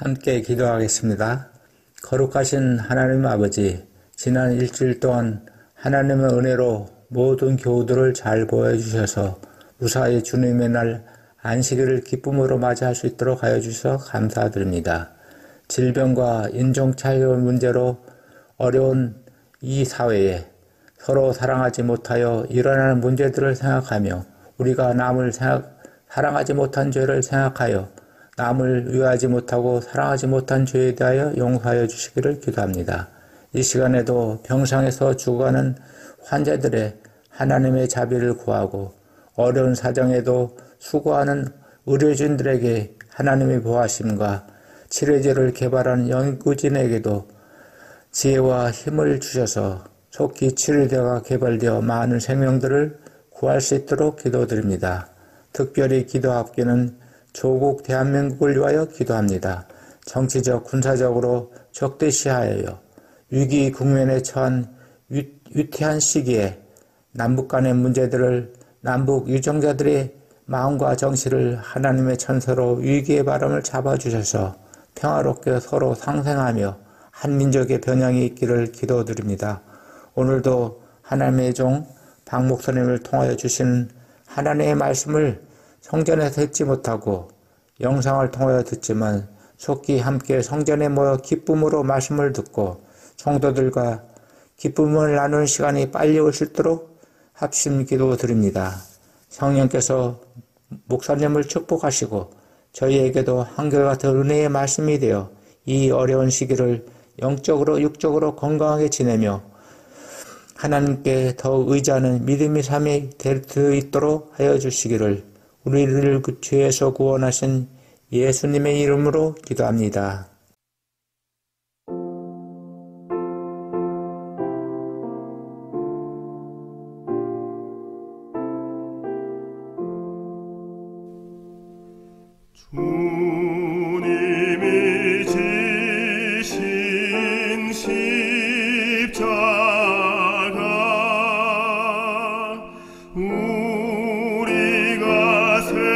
함께 기도하겠습니다. 거룩하신 하나님 아버지, 지난 일주일 동안 하나님의 은혜로 모든 교우들을 잘 보여주셔서 무사히 주님의 날 안식일을 기쁨으로 맞이할 수 있도록 하여 주셔서 감사드립니다. 질병과 인종차별 문제로 어려운 이 사회에 서로 사랑하지 못하여 일어나는 문제들을 생각하며 우리가 남을 사랑하지 못한 죄를 생각하여 남을 위하지 못하고 사랑하지 못한 죄에 대하여 용서하여 주시기를 기도합니다. 이 시간에도 병상에서 죽어가는 환자들의 하나님의 자비를 구하고 어려운 사정에도 수고하는 의료진들에게 하나님의 보호하심과 치료제를 개발하는 연구진에게도 지혜와 힘을 주셔서 속히 치료제가 개발되어 많은 생명들을 구할 수 있도록 기도드립니다. 특별히 기도합기는 조국 대한민국을 위하여 기도합니다. 정치적, 군사적으로 적대시하여 위기 국면에 처한 위태한 시기에 남북 간의 문제들을 남북 유정자들의 마음과 정신을 하나님의 천사로 위기의 바람을 잡아주셔서 평화롭게 서로 상생하며 한민족의 변형이 있기를 기도드립니다. 오늘도 하나님의 종 박 목사님을 통하여 주신 하나님의 말씀을 성전에서 듣지 못하고 영상을 통하여 듣지만 속히 함께 성전에 모여 기쁨으로 말씀을 듣고 성도들과 기쁨을 나누는 시간이 빨리 올 수 있도록 합심 기도드립니다. 성령께서 목사님을 축복하시고 저희에게도 한결같은 은혜의 말씀이 되어 이 어려운 시기를 영적으로 육적으로 건강하게 지내며 하나님께 더 의지하는 믿음의 삶이 될 수 있도록 하여 주시기를 우리를 그 죄에서 구원하신 예수님의 이름으로 기도합니다. 주님이 지신 십자가 우리가 생각할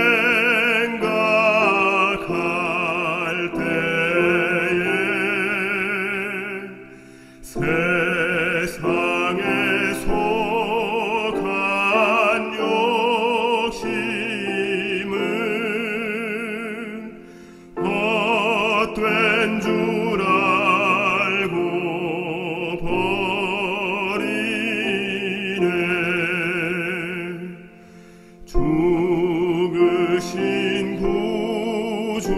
때에 세상에 속한 욕심은 헛된 줄 알고 버리네. 죽으신 구주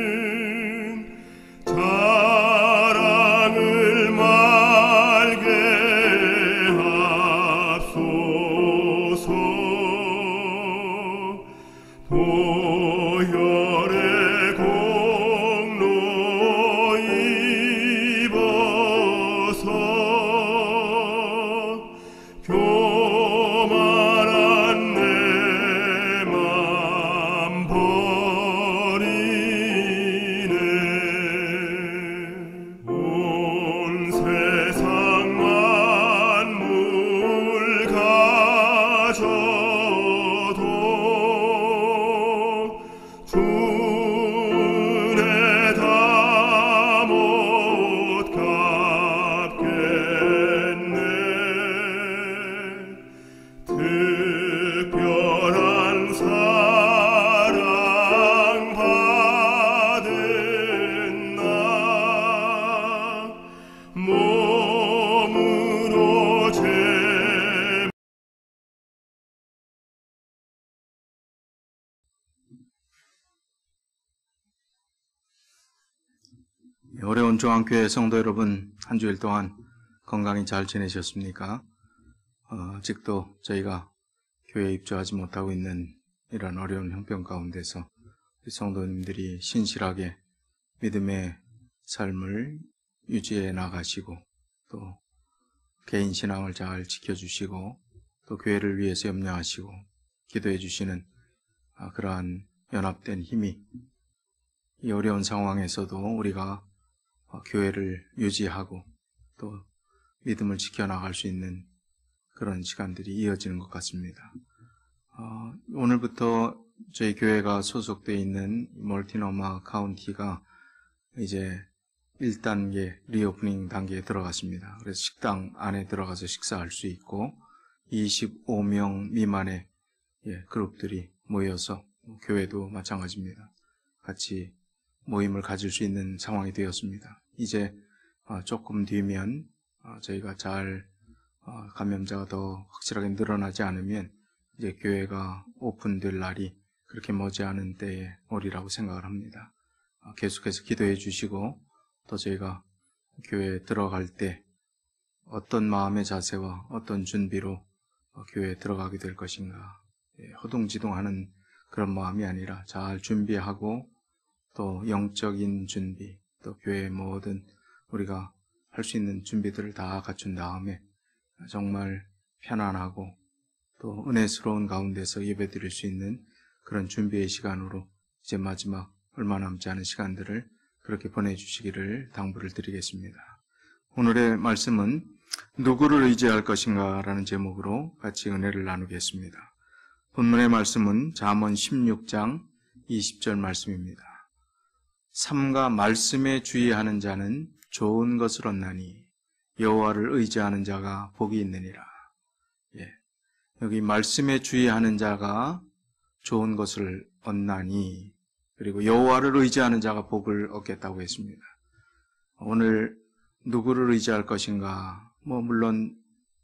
밖에는 자랑을 말게 하소서. 보혈의 공로 입어서 교만한 내 맘 버리네. 온 세상 만물 가져도 주은혜 다 못 갚겠네. 특별한 사랑 받은 나 몸으로 제 어려운 중앙교회 성도 여러분, 한 주일 동안 건강히 잘 지내셨습니까? 아직도 저희가 교회에 입주하지 못하고 있는 이런 어려운 형편 가운데서 우리 성도님들이 신실하게 믿음의 삶을 유지해 나가시고 또 개인 신앙을 잘 지켜주시고 또 교회를 위해서 염려하시고 기도해 주시는 그러한 연합된 힘이 이 어려운 상황에서도 우리가 교회를 유지하고 또 믿음을 지켜나갈 수 있는 그런 시간들이 이어지는 것 같습니다. 오늘부터 저희 교회가 소속되어 있는 멀티노마 카운티가 이제 1단계 리오프닝 단계에 들어갔습니다. 그래서 식당 안에 들어가서 식사할 수 있고 25명 미만의 그룹들이 모여서 교회도 마찬가지입니다. 같이 모임을 가질 수 있는 상황이 되었습니다. 이제 조금 뒤면 저희가 잘 감염자가 더 확실하게 늘어나지 않으면 이제 교회가 오픈될 날이 그렇게 머지않은 때에 오리라고 생각을 합니다. 계속해서 기도해 주시고 또 저희가 교회에 들어갈 때 어떤 마음의 자세와 어떤 준비로 교회에 들어가게 될 것인가, 허둥지둥하는 그런 마음이 아니라 잘 준비하고 또 영적인 준비, 또 교회의 모든 우리가 할 수 있는 준비들을 다 갖춘 다음에 정말 편안하고 또 은혜스러운 가운데서 예배드릴 수 있는 그런 준비의 시간으로 이제 마지막 얼마 남지 않은 시간들을 그렇게 보내주시기를 당부를 드리겠습니다. 오늘의 말씀은 누구를 의지할 것인가 라는 제목으로 같이 은혜를 나누겠습니다. 본문의 말씀은 잠언 16장 20절 말씀입니다. 삼가 말씀에 주의하는 자는 좋은 것을 얻나니 여호와를 의지하는 자가 복이 있느니라. 여기 말씀에 주의하는 자가 좋은 것을 얻나니, 그리고 여호와를 의지하는 자가 복을 얻겠다고 했습니다. 오늘 누구를 의지할 것인가? 물론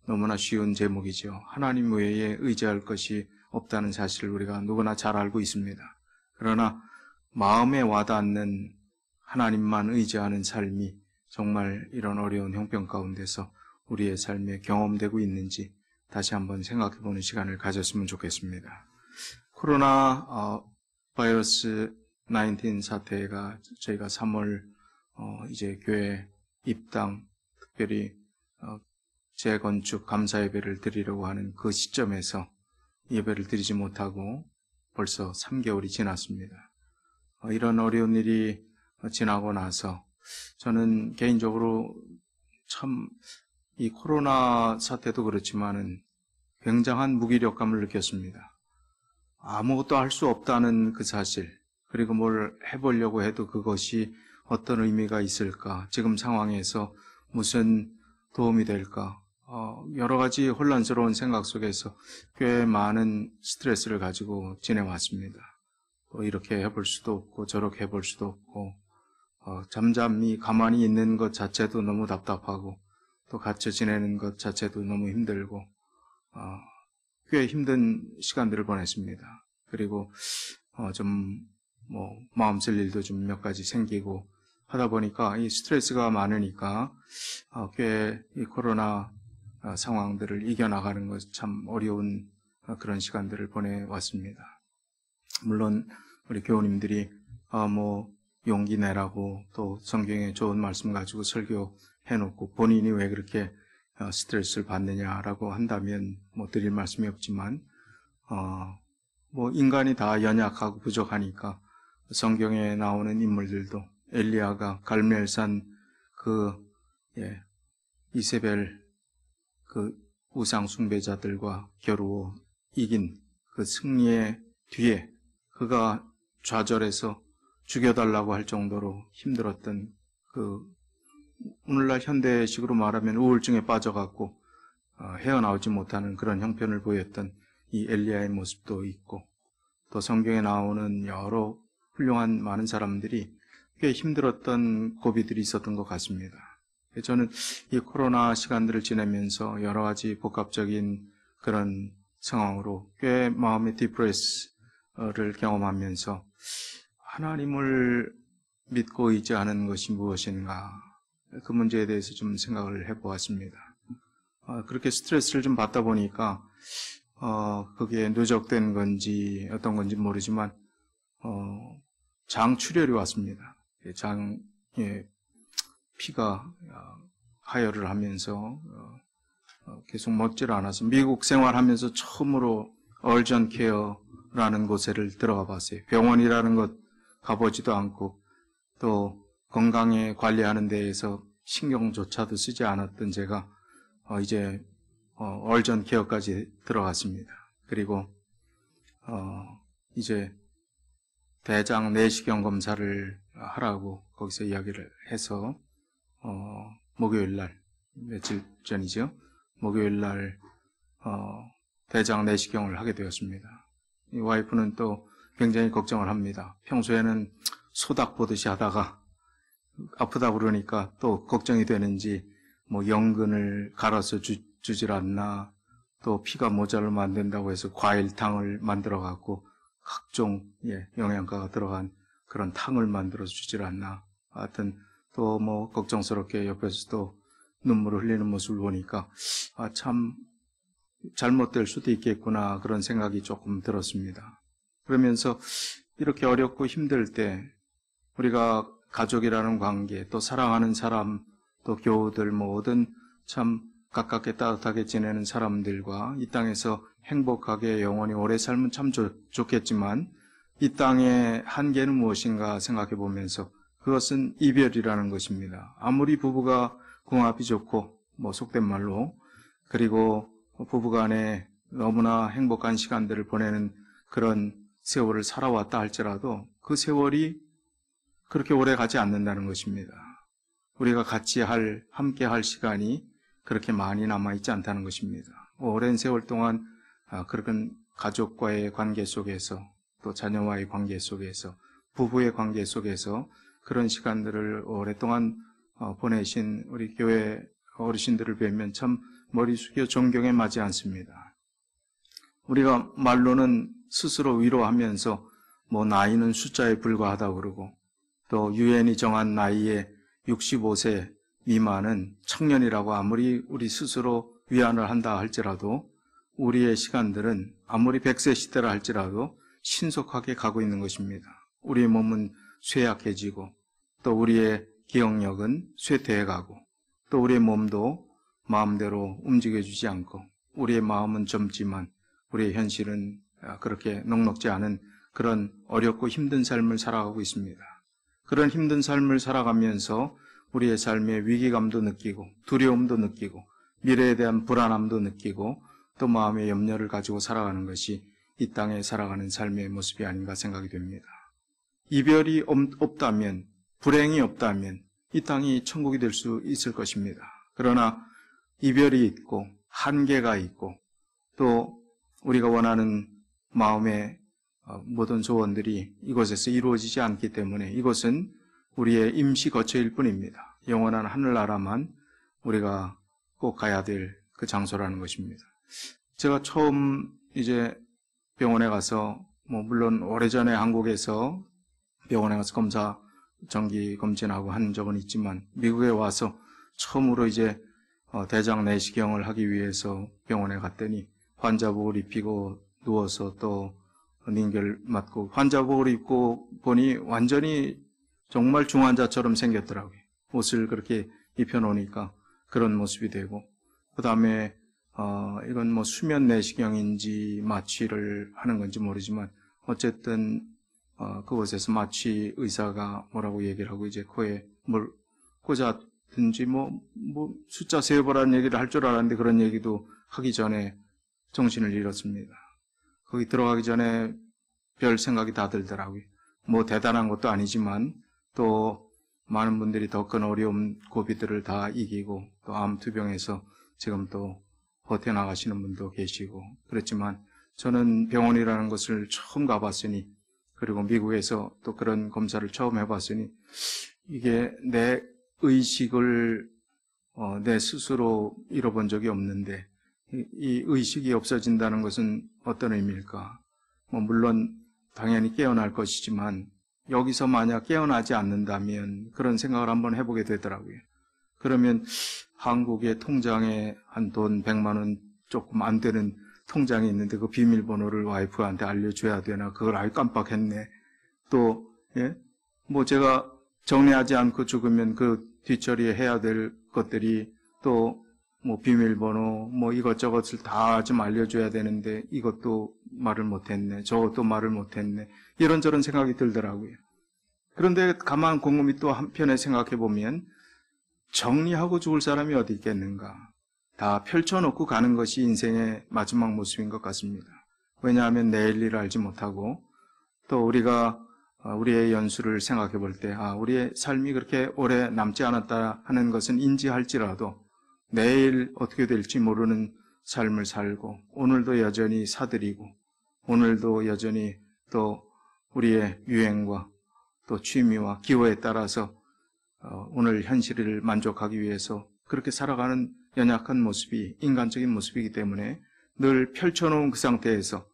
너무나 쉬운 제목이죠. 하나님 외에 의지할 것이 없다는 사실을 우리가 누구나 잘 알고 있습니다. 그러나 마음에 와닿는 하나님만 의지하는 삶이 정말 이런 어려운 형편 가운데서 우리의 삶에 경험되고 있는지 다시 한번 생각해보는 시간을 가졌으면 좋겠습니다. 코로나 바이러스 19 사태가 저희가 3월 이제 교회 입당, 특별히 재건축 감사 예배를 드리려고 하는 그 시점에서 예배를 드리지 못하고 벌써 3개월이 지났습니다. 이런 어려운 일이 지나고 나서 저는 개인적으로 참 이 코로나 사태도 그렇지만은 굉장한 무기력감을 느꼈습니다. 아무것도 할 수 없다는 그 사실, 그리고 뭘 해보려고 해도 그것이 어떤 의미가 있을까, 지금 상황에서 무슨 도움이 될까, 여러 가지 혼란스러운 생각 속에서 꽤 많은 스트레스를 가지고 지내왔습니다. 이렇게 해볼 수도 없고 저렇게 해볼 수도 없고 잠잠히 가만히 있는 것 자체도 너무 답답하고 또 갇혀 지내는 것 자체도 너무 힘들고 꽤 힘든 시간들을 보냈습니다. 그리고 마음 쓸 일도 좀 몇 가지 생기고 하다 보니까 이 스트레스가 많으니까 꽤 이 코로나 상황들을 이겨나가는 것 참 어려운 그런 시간들을 보내왔습니다. 물론 우리 교우님들이 용기 내라고 또 성경에 좋은 말씀 가지고 설교해놓고 본인이 왜 그렇게 스트레스를 받느냐라고 한다면 드릴 말씀이 없지만 인간이 다 연약하고 부족하니까 성경에 나오는 인물들도 엘리야가 갈멜산 이세벨 우상 숭배자들과 겨루어 이긴 그 승리의 뒤에 그가 좌절해서 죽여달라고 할 정도로 힘들었던 오늘날 현대식으로 말하면 우울증에 빠져갖고 헤어나오지 못하는 그런 형편을 보였던 이 엘리야의 모습도 있고 또 성경에 나오는 여러 훌륭한 많은 사람들이 꽤 힘들었던 고비들이 있었던 것 같습니다. 저는 이 코로나 시간들을 지내면서 여러 가지 복합적인 그런 상황으로 꽤 마음의 디프레스를 경험하면서 하나님을 믿고 의지하는 것이 무엇인가, 그 문제에 대해서 좀 생각을 해보았습니다. 그렇게 스트레스를 좀 받다 보니까 그게 누적된 건지 어떤 건지 모르지만 장출혈이 왔습니다. 장에 피가 하혈을 하면서 계속 멎질 않아서 미국 생활하면서 처음으로 얼전 케어라는 곳에를 들어가 봤어요. 병원이라는 것 가보지도 않고 또 건강에 관리하는 데에서 신경조차도 쓰지 않았던 제가 이제 얼전 케어까지 들어갔습니다. 그리고 이제 대장 내시경 검사를 하라고 거기서 이야기를 해서 목요일 날, 며칠 전이죠. 목요일 날 대장 내시경을 하게 되었습니다. 이 와이프는 또 굉장히 걱정을 합니다. 평소에는 소닥 보듯이 하다가 아프다 그러니까 또 걱정이 되는지 뭐 연근을 갈아서 주질 않나, 또 피가 모자르면 안 된다고 해서 과일탕을 만들어 갖고 각종 영양가가 들어간 그런 탕을 만들어 주질 않나. 하여튼 또 뭐 걱정스럽게 옆에서 또 눈물을 흘리는 모습을 보니까 참 잘못될 수도 있겠구나, 그런 생각이 조금 들었습니다. 그러면서 이렇게 어렵고 힘들 때 우리가 가족이라는 관계, 또 사랑하는 사람, 또 교우들, 모든 참 가깝게 따뜻하게 지내는 사람들과 이 땅에서 행복하게 영원히 오래 살면 참 좋겠지만, 이 땅의 한계는 무엇인가 생각해 보면서 그것은 이별이라는 것입니다. 아무리 부부가 궁합이 좋고 뭐 속된 말로, 그리고 부부간에 너무나 행복한 시간들을 보내는 그런 세월을 살아왔다 할지라도 그 세월이 그렇게 오래 가지 않는다는 것입니다. 우리가 같이 함께 할 시간이 그렇게 많이 남아있지 않다는 것입니다. 오랜 세월 동안 그런 가족과의 관계 속에서, 또 자녀와의 관계 속에서, 부부의 관계 속에서 그런 시간들을 오랫동안 보내신 우리 교회 어르신들을 뵈면 참 머리 숙여 존경에 맞지 않습니다. 우리가 말로는 스스로 위로하면서 뭐 나이는 숫자에 불과하다고 그러고, 또 유엔이 정한 나이에 65세 미만은 청년이라고 아무리 우리 스스로 위안을 한다 할지라도 우리의 시간들은 아무리 100세 시대라 할지라도 신속하게 가고 있는 것입니다. 우리의 몸은 쇠약해지고, 또 우리의 기억력은 쇠퇴해가고, 또 우리의 몸도 마음대로 움직여주지 않고, 우리의 마음은 젊지만 우리의 현실은 그렇게 녹록지 않은 그런 어렵고 힘든 삶을 살아가고 있습니다. 그런 힘든 삶을 살아가면서 우리의 삶에 위기감도 느끼고, 두려움도 느끼고, 미래에 대한 불안함도 느끼고, 또 마음의 염려를 가지고 살아가는 것이 이 땅에 살아가는 삶의 모습이 아닌가 생각이 됩니다. 이별이 없다면, 불행이 없다면 이 땅이 천국이 될 수 있을 것입니다. 그러나 이별이 있고 한계가 있고, 또 우리가 원하는 마음의 모든 소원들이 이곳에서 이루어지지 않기 때문에 이것은 우리의 임시 거처일 뿐입니다. 영원한 하늘나라만 우리가 꼭 가야 될 그 장소라는 것입니다. 제가 처음 이제 병원에 가서, 물론 오래전에 한국에서 병원에 가서 정기 검진하고 한 적은 있지만, 미국에 와서 처음으로 이제 대장 내시경을 하기 위해서 병원에 갔더니 환자복을 입히고 누워서 또 링겔 맞고, 환자복을 입고 보니 완전히 정말 중환자처럼 생겼더라고요. 옷을 그렇게 입혀놓으니까 그런 모습이 되고, 그 다음에 이건 뭐 수면 내시경인지 마취를 하는 건지 모르지만 어쨌든 그곳에서 마취 의사가 뭐라고 얘기를 하고 이제 코에 뭘 꽂았든지 뭐 숫자 세어보라는 얘기를 할 줄 알았는데 그런 얘기도 하기 전에 정신을 잃었습니다. 거기 들어가기 전에 별 생각이 다 들더라고요. 뭐 대단한 것도 아니지만 또 많은 분들이 더 큰 어려움 고비들을 다 이기고 또 암투병에서 지금 또 버텨나가시는 분도 계시고 그렇지만, 저는 병원이라는 것을 처음 가봤으니, 그리고 미국에서 또 그런 검사를 처음 해봤으니, 이게 내 의식을 내 스스로 잃어본 적이 없는데 이 의식이 없어진다는 것은 어떤 의미일까? 물론 당연히 깨어날 것이지만 여기서 만약 깨어나지 않는다면 그런 생각을 한번 해보게 되더라고요. 그러면 한국의 통장에 한 돈 100만 원 조금 안 되는 통장이 있는데 그 비밀번호를 와이프한테 알려줘야 되나? 그걸 아예 깜빡했네. 또 제가 정리하지 않고 죽으면 그 뒤처리에 해야 될 것들이 또 비밀번호 이것저것을 다 좀 알려줘야 되는데 이것도 말을 못했네. 저것도 말을 못했네. 이런저런 생각이 들더라고요. 그런데 가만 곰곰이 또 한편에 생각해 보면 정리하고 죽을 사람이 어디 있겠는가. 다 펼쳐놓고 가는 것이 인생의 마지막 모습인 것 같습니다. 왜냐하면 내일 일을 알지 못하고 또 우리가 우리의 연수를 생각해 볼 때, 우리의 삶이 그렇게 오래 남지 않았다 하는 것은 인지할지라도 내일 어떻게 될지 모르는 삶을 살고, 오늘도 여전히 사들이고, 오늘도 여전히 또 우리의 유행과 또 취미와 기호에 따라서 오늘 현실을 만족하기 위해서 그렇게 살아가는 연약한 모습이 인간적인 모습이기 때문에 늘 펼쳐놓은 그 상태에서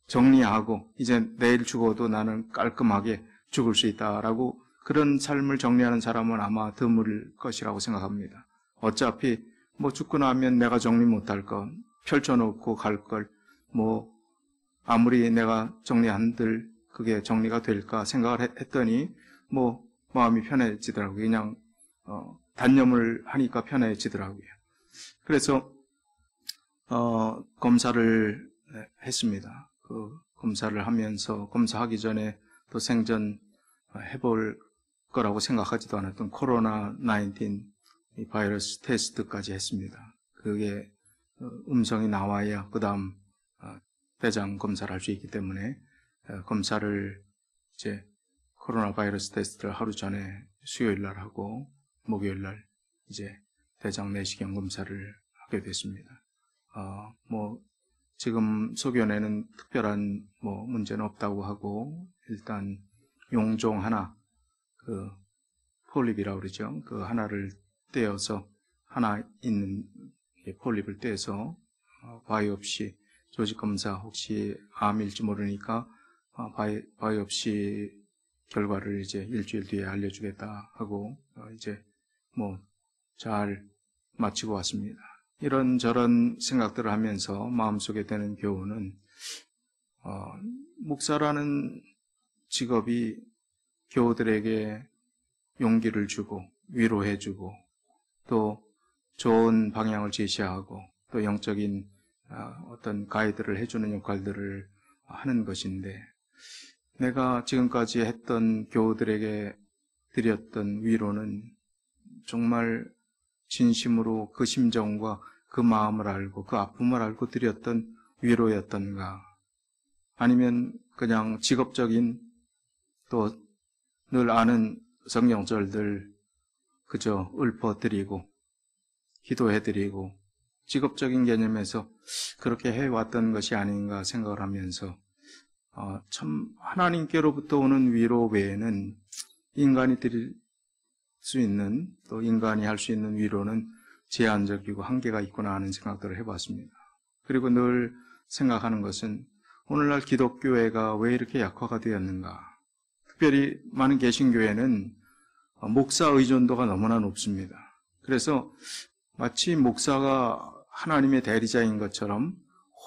정리하고 이제 내일 죽어도 나는 깔끔하게 죽을 수 있다라고 그런 삶을 정리하는 사람은 아마 드물 것이라고 생각합니다. 어차피 뭐 죽고 나면 내가 정리 못할 것, 펼쳐놓고 갈 걸 뭐 아무리 내가 정리한들 그게 정리가 될까 생각을 했더니 뭐 마음이 편해지더라고요. 그냥 단념을 하니까 편해지더라고요. 그래서 검사를 했습니다. 그 검사를 하면서 검사하기 전에 또 생전 해볼 거라고 생각하지도 않았던 코로나19 바이러스 테스트까지 했습니다. 그게 음성이 나와야 그 다음 대장 검사를 할 수 있기 때문에 검사를 이제 코로나 바이러스 테스트를 하루 전에 수요일 날 하고 목요일 날 이제 대장 내시경 검사를 하게 됐습니다. 뭐 지금 소견에는 특별한 뭐 문제는 없다고 하고 일단 용종 하나 그 폴립이라고 그러죠. 그 하나를 떼어서 하나 있는 폴립을 떼서 바이옵시 조직 검사 혹시 암일지 모르니까 바이옵시 결과를 이제 일주일 뒤에 알려주겠다 하고 이제 뭐 잘 마치고 왔습니다. 이런저런 생각들을 하면서 마음속에 드는 교훈은 목사라는 직업이 교우들에게 용기를 주고 위로해주고 또 좋은 방향을 제시하고 또 영적인 어떤 가이드를 해주는 역할들을 하는 것인데 내가 지금까지 했던 교우들에게 드렸던 위로는 정말 진심으로 그 심정과 그 마음을 알고 그 아픔을 알고 드렸던 위로였던가 아니면 그냥 직업적인 또 늘 아는 성경절들 그저 읊어드리고 기도해드리고 직업적인 개념에서 그렇게 해왔던 것이 아닌가 생각을 하면서 참 하나님께로부터 오는 위로 외에는 인간이 드릴 수 있는 또 인간이 할 수 있는 위로는 제한적이고 한계가 있구나 하는 생각들을 해봤습니다. 그리고 늘 생각하는 것은 오늘날 기독교회가 왜 이렇게 약화가 되었는가. 특별히 많은 개신교회는 목사 의존도가 너무나 높습니다. 그래서 마치 목사가 하나님의 대리자인 것처럼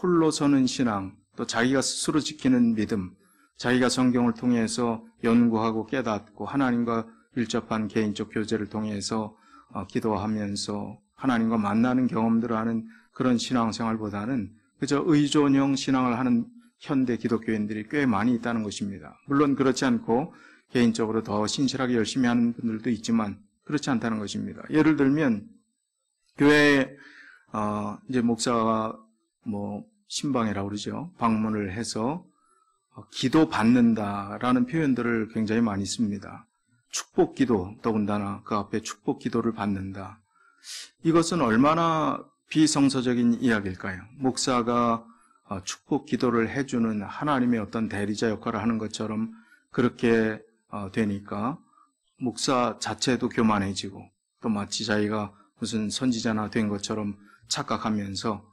홀로 서는 신앙, 또 자기가 스스로 지키는 믿음, 자기가 성경을 통해서 연구하고 깨닫고 하나님과 밀접한 개인적 교제를 통해서 기도하면서 하나님과 만나는 경험들을 하는 그런 신앙생활보다는 그저 의존형 신앙을 하는 현대 기독교인들이 꽤 많이 있다는 것입니다. 물론 그렇지 않고 개인적으로 더 신실하게 열심히 하는 분들도 있지만 그렇지 않다는 것입니다. 예를 들면 교회에 이제 목사가 뭐 신방이라고 그러죠. 방문을 해서 기도 받는다라는 표현들을 굉장히 많이 씁니다. 축복 기도, 더군다나 그 앞에 축복 기도를 받는다. 이것은 얼마나 비성서적인 이야기일까요? 목사가 축복 기도를 해주는 하나님의 어떤 대리자 역할을 하는 것처럼 그렇게 되니까 목사 자체도 교만해지고 또 마치 자기가 무슨 선지자나 된 것처럼 착각하면서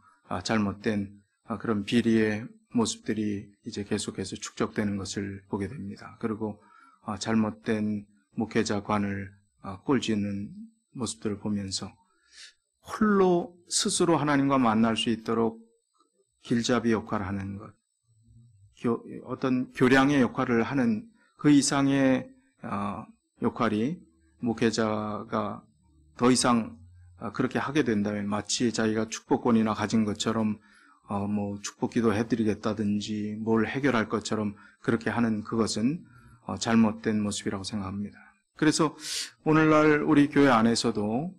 잘못된 그런 비리의 모습들이 이제 계속해서 축적되는 것을 보게 됩니다. 그리고 잘못된 목회자관을 꼴지는 모습들을 보면서 홀로 스스로 하나님과 만날 수 있도록 길잡이 역할을 하는 것, 어떤 교량의 역할을 하는 그 이상의 역할이 목회자가 더 이상 그렇게 하게 된다면 마치 자기가 축복권이나 가진 것처럼 뭐 축복기도 해드리겠다든지 뭘 해결할 것처럼 그렇게 하는 그것은 잘못된 모습이라고 생각합니다. 그래서 오늘날 우리 교회 안에서도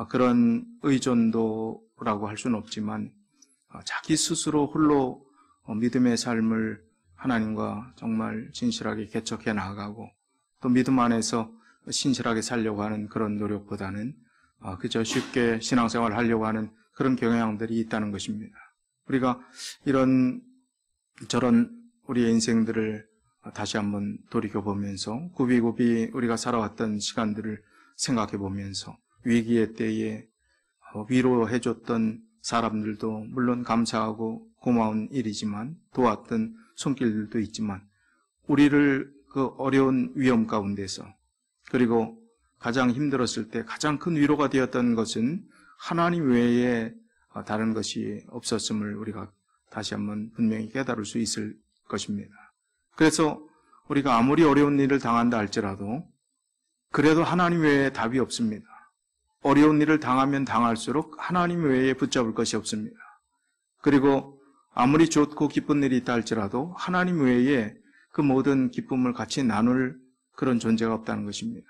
그런 의존도라고 할 수는 없지만 자기 스스로 홀로 믿음의 삶을 하나님과 정말 진실하게 개척해 나가고 또 믿음 안에서 신실하게 살려고 하는 그런 노력보다는 그저 쉽게 신앙생활을 하려고 하는 그런 경향들이 있다는 것입니다. 우리가 이런 저런 우리의 인생들을 다시 한번 돌이켜보면서 굽이굽이 우리가 살아왔던 시간들을 생각해보면서 위기의 때에 위로해줬던 사람들도 물론 감사하고 고마운 일이지만 도왔던 손길들도 있지만 우리를 그 어려운 위험 가운데서 그리고 가장 힘들었을 때 가장 큰 위로가 되었던 것은 하나님 외에 다른 것이 없었음을 우리가 다시 한번 분명히 깨달을 수 있을 것입니다. 그래서 우리가 아무리 어려운 일을 당한다 할지라도 그래도 하나님 외에 답이 없습니다. 어려운 일을 당하면 당할수록 하나님 외에 붙잡을 것이 없습니다. 그리고 아무리 좋고 기쁜 일이 있다 할지라도 하나님 외에 그 모든 기쁨을 같이 나눌 그런 존재가 없다는 것입니다.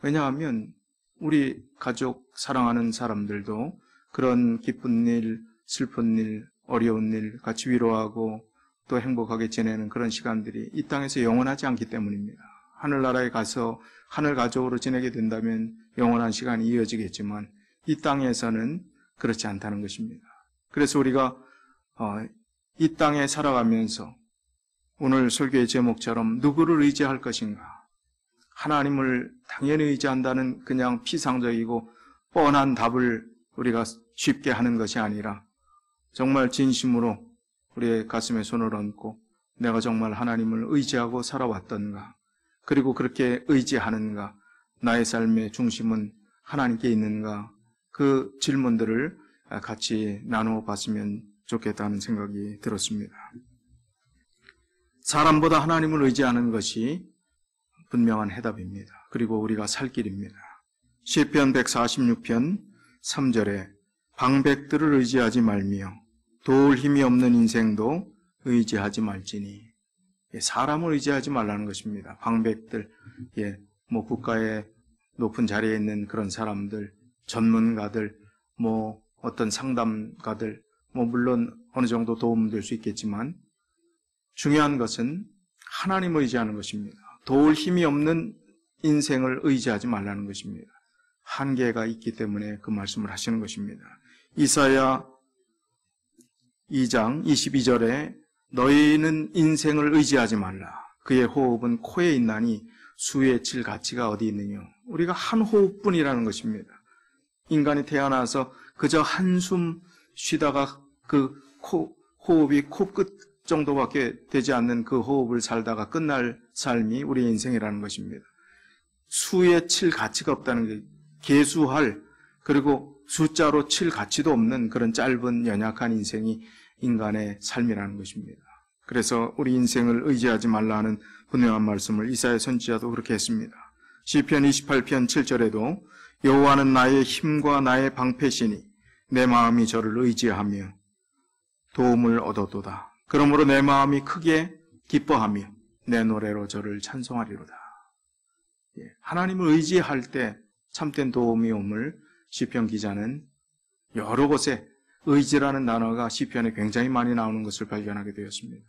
왜냐하면 우리 가족 사랑하는 사람들도 그런 기쁜 일, 슬픈 일, 어려운 일 같이 위로하고 또 행복하게 지내는 그런 시간들이 이 땅에서 영원하지 않기 때문입니다. 하늘나라에 가서 하늘 가족으로 지내게 된다면 영원한 시간이 이어지겠지만 이 땅에서는 그렇지 않다는 것입니다. 그래서 우리가 이 땅에 살아가면서 오늘 설교의 제목처럼 누구를 의지할 것인가? 하나님을 당연히 의지한다는 그냥 피상적이고 뻔한 답을 우리가 쉽게 하는 것이 아니라 정말 진심으로 우리의 가슴에 손을 얹고 내가 정말 하나님을 의지하고 살아왔던가? 그리고 그렇게 의지하는가? 나의 삶의 중심은 하나님께 있는가? 그 질문들을 같이 나누어 봤으면 좋겠다는 생각이 들었습니다. 사람보다 하나님을 의지하는 것이 분명한 해답입니다. 그리고 우리가 살 길입니다. 시편 146편 3절에 방백들을 의지하지 말며 도울 힘이 없는 인생도 의지하지 말지니. 사람을 의지하지 말라는 것입니다. 방백들, 국가의 높은 자리에 있는 그런 사람들, 전문가들, 어떤 상담가들, 물론 어느 정도 도움될 수 있겠지만 중요한 것은 하나님을 의지하는 것입니다. 도울 힘이 없는 인생을 의지하지 말라는 것입니다. 한계가 있기 때문에 그 말씀을 하시는 것입니다. 이사야 2장 22절에 너희는 인생을 의지하지 말라. 그의 호흡은 코에 있나니 수에 칠 가치가 어디 있느냐. 우리가 한 호흡뿐이라는 것입니다. 인간이 태어나서 그저 한숨 쉬다가 그 호흡이 코끝 정도밖에 되지 않는 그 호흡을 살다가 끝날 삶이 우리의 인생이라는 것입니다. 수에 칠 가치가 없다는 게 계수할 그리고 숫자로 칠 가치도 없는 그런 짧은 연약한 인생이 인간의 삶이라는 것입니다. 그래서 우리 인생을 의지하지 말라는 분명한 말씀을 이사야 선지자도 그렇게 했습니다. 시편 28편 7절에도 여호와는 나의 힘과 나의 방패시니 내 마음이 저를 의지하며 도움을 얻었도다. 그러므로 내 마음이 크게 기뻐하며 내 노래로 저를 찬송하리로다. 하나님을 의지할 때 참된 도움이 옴을 시편 기자는 여러 곳에 의지라는 단어가 시편에 굉장히 많이 나오는 것을 발견하게 되었습니다.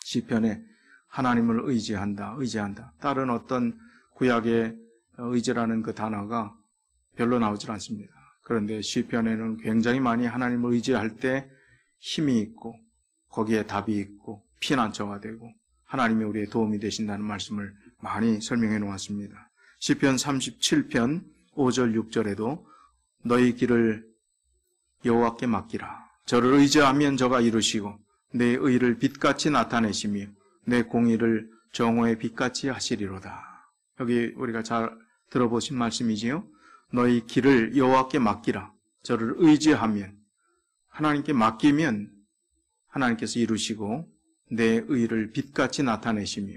시편에 하나님을 의지한다. 다른 어떤 구약의 의지라는 그 단어가 별로 나오질 않습니다. 그런데 시편에는 굉장히 많이 하나님을 의지할 때 힘이 있고 거기에 답이 있고 피난처가 되고 하나님이 우리의 도움이 되신다는 말씀을 많이 설명해 놓았습니다. 시편 37편 5절 6절에도 너희 길을 여호와께 맡기라. 저를 의지하면 저가 이루시고 내 의를 빛같이 나타내시며 내 공의를 정오의 빛같이 하시리로다. 여기 우리가 잘 들어보신 말씀이지요. 너희 길을 여호와께 맡기라. 저를 의지하면 하나님께 맡기면 하나님께서 이루시고 내 의를 빛같이 나타내시며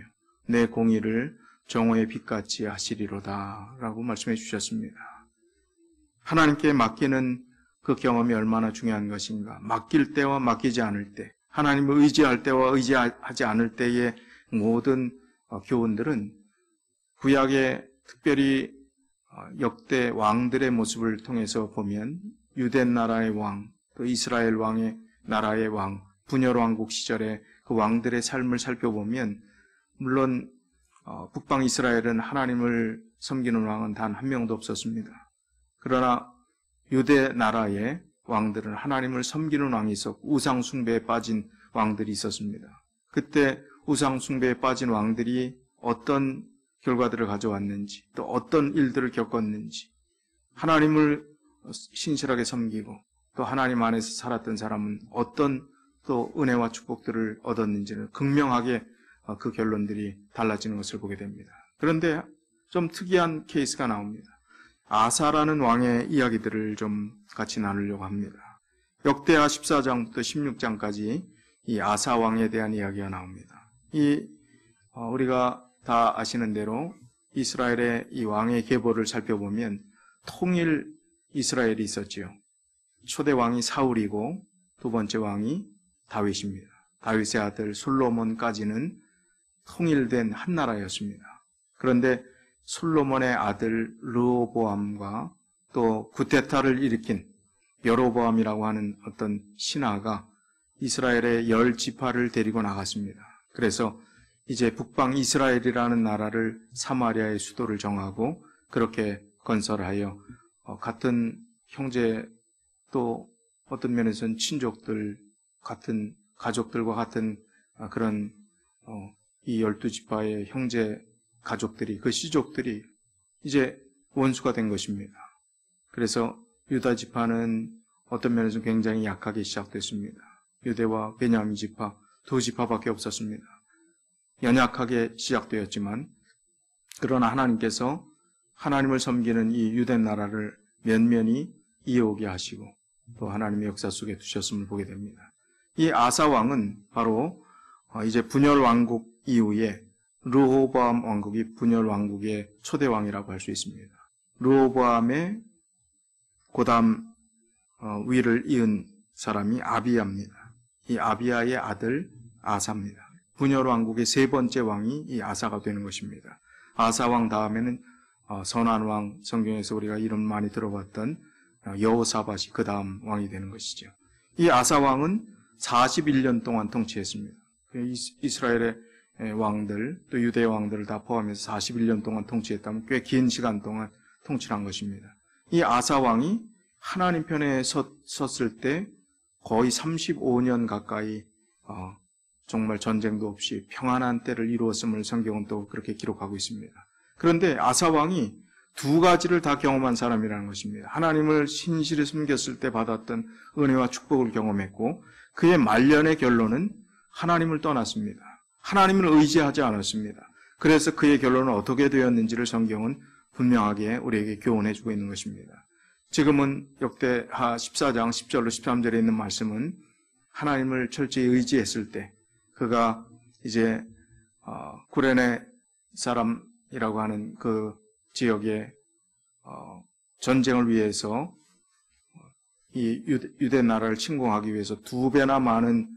내 공의를 정오의 빛같이 하시리로다 라고 말씀해 주셨습니다. 하나님께 맡기는 그 경험이 얼마나 중요한 것인가. 맡길 때와 맡기지 않을 때, 하나님을 의지할 때와 의지하지 않을 때의 모든 교훈들은 구약의 특별히 역대 왕들의 모습을 통해서 보면 유대 나라의 왕, 또 이스라엘 왕의 나라의 왕, 분열 왕국 시절에 그 왕들의 삶을 살펴보면 물론 북방 이스라엘은 하나님을 섬기는 왕은 단 한 명도 없었습니다. 그러나 유대 나라의 왕들은 하나님을 섬기는 왕이 있었고 우상 숭배에 빠진 왕들이 있었습니다. 그때 우상 숭배에 빠진 왕들이 어떤 결과들을 가져왔는지 또 어떤 일들을 겪었는지 하나님을 신실하게 섬기고 또 하나님 안에서 살았던 사람은 어떤 또 은혜와 축복들을 얻었는지는 극명하게 그 결론들이 달라지는 것을 보게 됩니다. 그런데 좀 특이한 케이스가 나옵니다. 아사라는 왕의 이야기들을 좀 같이 나누려고 합니다. 역대하 14장부터 16장까지 이 아사 왕에 대한 이야기가 나옵니다. 우리가 다 아시는 대로 이스라엘의 이 왕의 계보를 살펴보면 통일 이스라엘이 있었지요. 초대 왕이 사울이고 두 번째 왕이 다윗입니다. 다윗의 아들 솔로몬까지는 통일된 한 나라였습니다. 그런데 솔로몬의 아들 르호보암과 또 구테타를 일으킨 여로보암이라고 하는 어떤 신하가 이스라엘의 10지파를 데리고 나갔습니다. 그래서 이제 북방 이스라엘이라는 나라를 사마리아의 수도를 정하고 그렇게 건설하여 같은 형제 또 어떤 면에서는 친족들 같은 가족들과 같은 그런 이 12지파의 형제 가족들이 그 시족들이 이제 원수가 된 것입니다. 그래서 유다 지파는 어떤 면에서 굉장히 약하게 시작됐습니다. 유대와 베냐민 지파 두 지파밖에 없었습니다. 연약하게 시작되었지만 그러나 하나님께서 하나님을 섬기는 이 유대 나라를 면면히 이어오게 하시고 또 하나님의 역사 속에 두셨음을 보게 됩니다. 이 아사 왕은 바로 이제 분열 왕국 이후에 르호보암 왕국이 분열 왕국의 초대 왕이라고 할 수 있습니다. 르호보암의 고담 위를 이은 사람이 아비야입니다. 이 아비야의 아들 아사입니다. 분열 왕국의 세 번째 왕이 이 아사가 되는 것입니다. 아사 왕 다음에는 선한 왕, 성경에서 우리가 이름 많이 들어봤던 여호사밧이 그 다음 왕이 되는 것이죠. 이 아사 왕은 41년 동안 통치했습니다. 이스라엘의 왕들 또 유대 왕들을 다 포함해서 41년 동안 통치했다면 꽤 긴 시간 동안 통치를 한 것입니다. 이 아사 왕이 하나님 편에 섰을 때 거의 35년 가까이 정말 전쟁도 없이 평안한 때를 이루었음을 성경은 또 그렇게 기록하고 있습니다. 그런데 아사 왕이 두 가지를 다 경험한 사람이라는 것입니다. 하나님을 신실히 숨겼을 때 받았던 은혜와 축복을 경험했고 그의 말년의 결론은 하나님을 떠났습니다. 하나님을 의지하지 않았습니다. 그래서 그의 결론은 어떻게 되었는지를 성경은 분명하게 우리에게 교훈해주고 있는 것입니다. 지금은 역대하 14장 10절로 13절에 있는 말씀은 하나님을 철저히 의지했을 때 그가 이제 구레네 사람이라고 하는 그 지역의 전쟁을 위해서 이 유대 나라를 침공하기 위해서 2배나 많은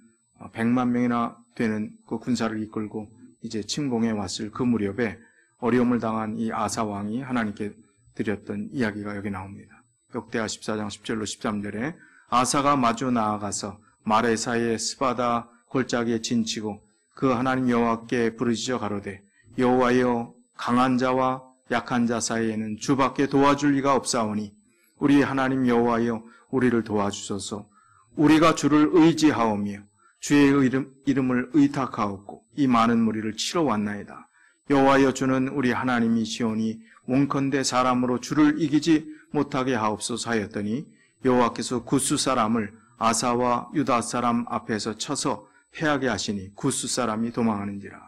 100만 명이나 되는 그 군사를 이끌고 이제 침공해 왔을 그 무렵에 어려움을 당한 이 아사 왕이 하나님께 드렸던 이야기가 여기 나옵니다. 역대하 14장 10절로 13절에 아사가 마주 나아가서 마레사의 스바다 골짜기에 진치고 그 하나님 여호와께 부르짖어 가로되 여호와여 강한 자와 약한 자 사이에는 주밖에 도와줄 리가 없사오니 우리 하나님 여호와여 우리를 도와주소서. 우리가 주를 의지하오며 주의 이름을 의탁하옵고 이 많은 무리를 치러 왔나이다. 여호와여 주는 우리 하나님이시오니 원컨대 사람으로 주를 이기지 못하게 하옵소서 하였더니 여호와께서 구스 사람을 아사와 유다 사람 앞에서 쳐서 패하게 하시니 구스 사람이 도망하는지라.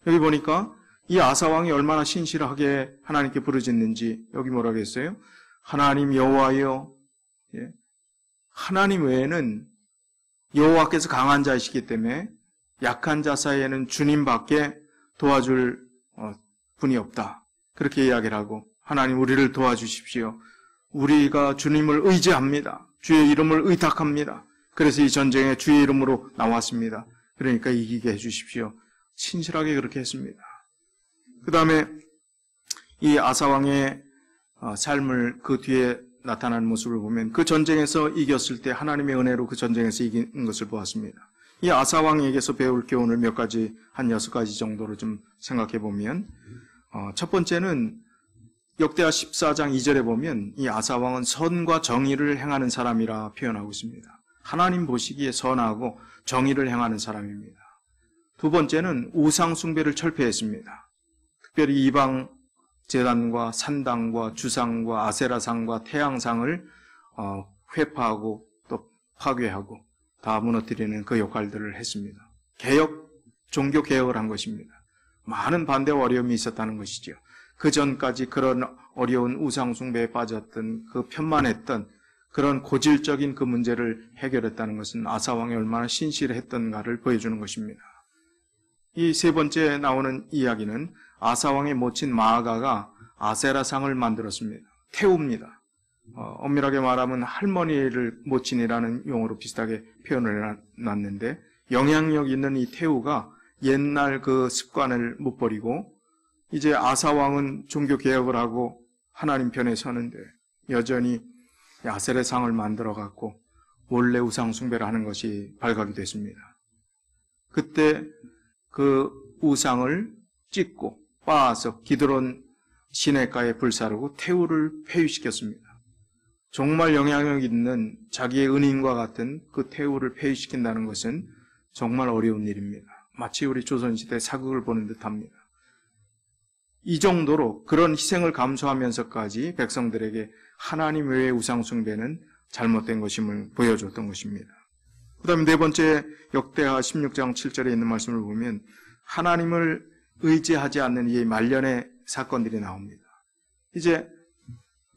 여기 보니까 이 아사 왕이 얼마나 신실하게 하나님께 부르짖는지 여기 뭐라고 했어요? 하나님 여호와여, 하나님 외에는 여호와께서 강한 자이시기 때문에 약한 자 사이에는 주님밖에 도와줄 분이 없다. 그렇게 이야기를 하고 하나님 우리를 도와주십시오. 우리가 주님을 의지합니다. 주의 이름을 의탁합니다. 그래서 이 전쟁에 주의 이름으로 나왔습니다. 그러니까 이기게 해주십시오. 신실하게 그렇게 했습니다. 그 다음에 이 아사왕의 삶을 그 뒤에 나타나는 모습을 보면 그 전쟁에서 이겼을 때 하나님의 은혜로 그 전쟁에서 이긴 것을 보았습니다. 이 아사왕에게서 배울 교훈을 몇 가지, 한 6가지 정도로 좀 생각해 보면, 첫 번째는 역대하 14장 2절에 보면 이 아사왕은 선과 정의를 행하는 사람이라 표현하고 있습니다. 하나님 보시기에 선하고 정의를 행하는 사람입니다. 두 번째는 우상 숭배를 철폐했습니다. 특별히 이방 제단과 산당과 주상과 아세라상과 태양상을 회파하고 또 파괴하고 다 무너뜨리는 그 역할들을 했습니다. 종교 개혁을 한 것입니다. 많은 반대와 어려움이 있었다는 것이죠. 그 전까지 그런 어려운 우상 숭배에 빠졌던 그 편만했던 그런 고질적인 그 문제를 해결했다는 것은 아사왕이 얼마나 신실했던가를 보여주는 것입니다. 이 세 번째 나오는 이야기는 아사왕의 모친 마아가가 아세라상을 만들었습니다. 태우입니다. 엄밀하게 말하면 할머니를 모친이라는 용어로 비슷하게 표현을 해놨는데, 영향력 있는 이 태우가 옛날 그 습관을 못 버리고 이제 아사왕은 종교 개혁을 하고 하나님 편에 서는데 여전히 아세라상을 만들어 갖고 원래 우상 숭배를 하는 것이 발각이 됐습니다. 그때 그 우상을 찢고 빻아서 기드론 시내가에 불사르고 태우를 폐위시켰습니다. 정말 영향력 있는 자기의 은인과 같은 그 태우를 폐위시킨다는 것은 정말 어려운 일입니다. 마치 우리 조선시대 사극을 보는 듯합니다. 이 정도로 그런 희생을 감수하면서까지 백성들에게 하나님 외의 우상 숭배는 잘못된 것임을 보여줬던 것입니다. 그 다음에 네 번째, 역대하 16장 7절에 있는 말씀을 보면 하나님을 의지하지 않는 이 말년의 사건들이 나옵니다. 이제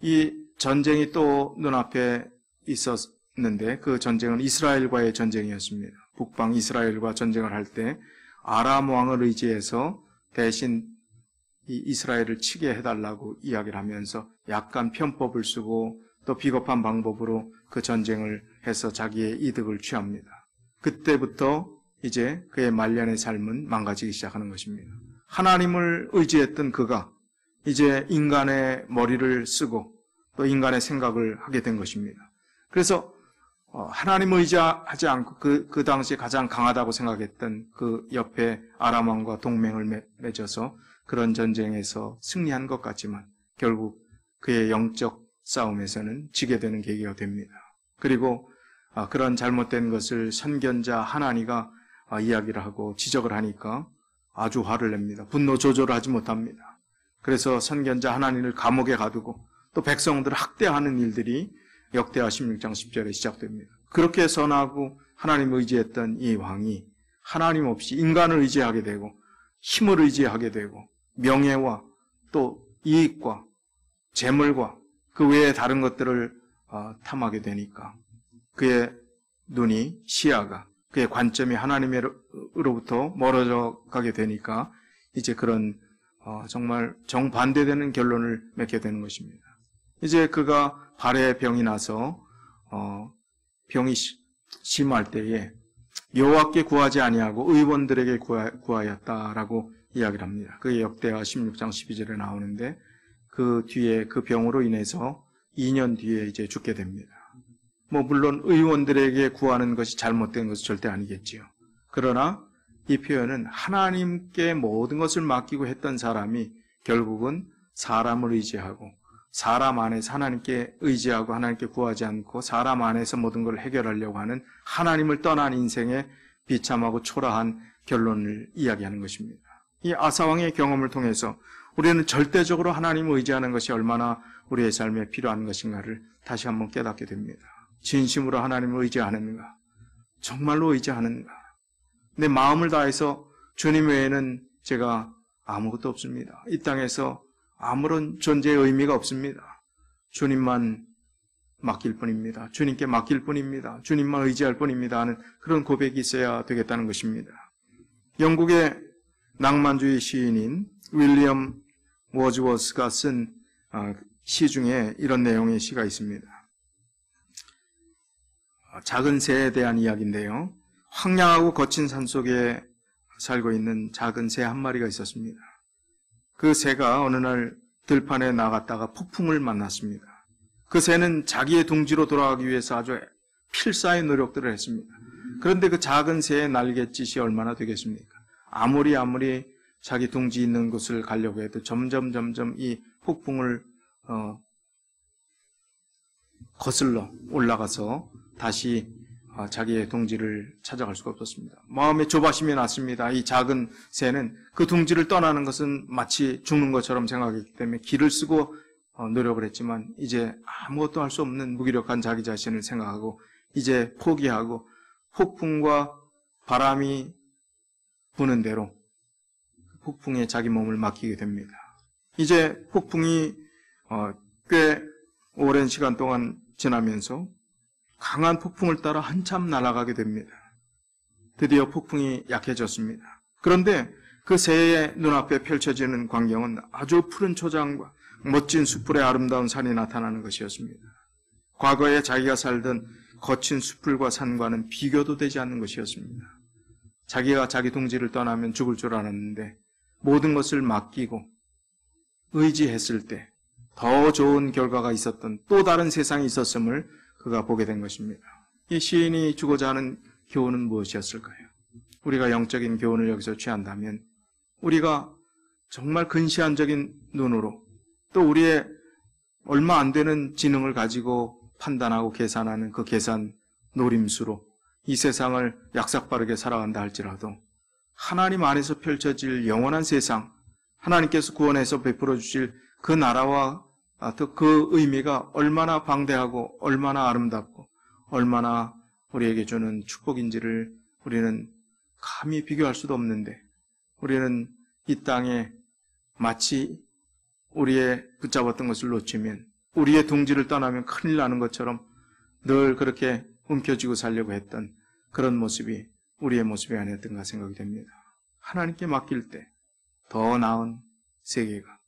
이 전쟁이 또 눈앞에 있었는데 그 전쟁은 이스라엘과의 전쟁이었습니다. 북방 이스라엘과 전쟁을 할 때 아람 왕을 의지해서 대신 이 이스라엘을 치게 해달라고 이야기를 하면서 약간 편법을 쓰고 또 비겁한 방법으로 그 전쟁을 해서 자기의 이득을 취합니다. 그때부터 이제 그의 말년의 삶은 망가지기 시작하는 것입니다. 하나님을 의지했던 그가 이제 인간의 머리를 쓰고 또 인간의 생각을 하게 된 것입니다. 그래서 하나님을 의지하지 않고 그 당시에 가장 강하다고 생각했던 그 옆에 아람 왕과 동맹을 맺어서 그런 전쟁에서 승리한 것 같지만 결국 그의 영적 싸움에서는 지게 되는 계기가 됩니다. 그리고 그런 잘못된 것을 선견자 하나니가 이야기를 하고 지적을 하니까 아주 화를 냅니다. 분노 조절을 하지 못합니다. 그래서 선견자 하나니를 감옥에 가두고 또 백성들을 학대하는 일들이 역대하 16장 10절에 시작됩니다. 그렇게 선하고 하나님을 의지했던 이 왕이 하나님 없이 인간을 의지하게 되고 힘을 의지하게 되고 명예와 또 이익과 재물과 그 외에 다른 것들을 탐하게 되니까 그의 눈이 시야가 그의 관점이 하나님으로부터 멀어져 가게 되니까 이제 그런 정말 정반대되는 결론을 맺게 되는 것입니다. 이제 그가 발에 병이 나서 병이 심할 때에 여호와께 구하지 아니하고 의원들에게 구하였다라고 이야기를 합니다. 그게 역대하 16장 12절에 나오는데 그 뒤에 그 병으로 인해서 2년 뒤에 이제 죽게 됩니다. 물론 의원들에게 구하는 것이 잘못된 것은 절대 아니겠지요. 그러나 이 표현은 하나님께 모든 것을 맡기고 했던 사람이 결국은 사람을 의지하고 사람 안에서 하나님께 의지하고 하나님께 구하지 않고 사람 안에서 모든 걸 해결하려고 하는 하나님을 떠난 인생의 비참하고 초라한 결론을 이야기하는 것입니다. 이 아사왕의 경험을 통해서 우리는 절대적으로 하나님을 의지하는 것이 얼마나 우리의 삶에 필요한 것인가를 다시 한번 깨닫게 됩니다. 진심으로 하나님을 의지하는가? 정말로 의지하는가? 내 마음을 다해서 주님 외에는 제가 아무것도 없습니다. 이 땅에서 아무런 존재의 의미가 없습니다. 주님만 맡길 뿐입니다. 주님께 맡길 뿐입니다. 주님만 의지할 뿐입니다 하는 그런 고백이 있어야 되겠다는 것입니다. 영국의 낭만주의 시인인 윌리엄 워즈워스가 쓴 시 중에 이런 내용의 시가 있습니다. 작은 새에 대한 이야기인데요. 황량하고 거친 산속에 살고 있는 작은 새 한 마리가 있었습니다. 그 새가 어느 날 들판에 나갔다가 폭풍을 만났습니다. 그 새는 자기의 둥지로 돌아가기 위해서 아주 필사의 노력들을 했습니다. 그런데 그 작은 새의 날갯짓이 얼마나 되겠습니까? 아무리 자기 둥지 있는 곳을 가려고 해도 점점 이 폭풍을 거슬러 올라가서 다시 자기의 둥지를 찾아갈 수가 없었습니다. 마음에 조바심이 났습니다. 이 작은 새는 그 둥지를 떠나는 것은 마치 죽는 것처럼 생각했기 때문에 길을 쓰고 노력을 했지만 이제 아무것도 할 수 없는 무기력한 자기 자신을 생각하고 이제 포기하고 폭풍과 바람이 부는 대로 폭풍에 자기 몸을 맡기게 됩니다. 이제 폭풍이 꽤 오랜 시간 동안 지나면서 강한 폭풍을 따라 한참 날아가게 됩니다. 드디어 폭풍이 약해졌습니다. 그런데 그 새의 눈앞에 펼쳐지는 광경은 아주 푸른 초장과 멋진 숲풀의 아름다운 산이 나타나는 것이었습니다. 과거에 자기가 살던 거친 숲풀과 산과는 비교도 되지 않는 것이었습니다. 자기가 자기 둥지를 떠나면 죽을 줄 알았는데 모든 것을 맡기고 의지했을 때 더 좋은 결과가 있었던 또 다른 세상이 있었음을 그가 보게 된 것입니다. 이 시인이 주고자 하는 교훈은 무엇이었을까요? 우리가 영적인 교훈을 여기서 취한다면 우리가 정말 근시안적인 눈으로 또 우리의 얼마 안 되는 지능을 가지고 판단하고 계산하는 그 계산 노림수로 이 세상을 약삭빠르게 살아간다 할지라도 하나님 안에서 펼쳐질 영원한 세상, 하나님께서 구원해서 베풀어 주실 그 나라와 또 그 의미가 얼마나 방대하고 얼마나 아름답고 얼마나 우리에게 주는 축복인지를 우리는 감히 비교할 수도 없는데 우리는 이 땅에 마치 우리의 붙잡았던 것을 놓치면 우리의 둥지를 떠나면 큰일 나는 것처럼 늘 그렇게 움켜쥐고 살려고 했던 그런 모습이 우리의 모습이 아니었던가 생각이 됩니다. 하나님께 맡길 때 더 나은 세계가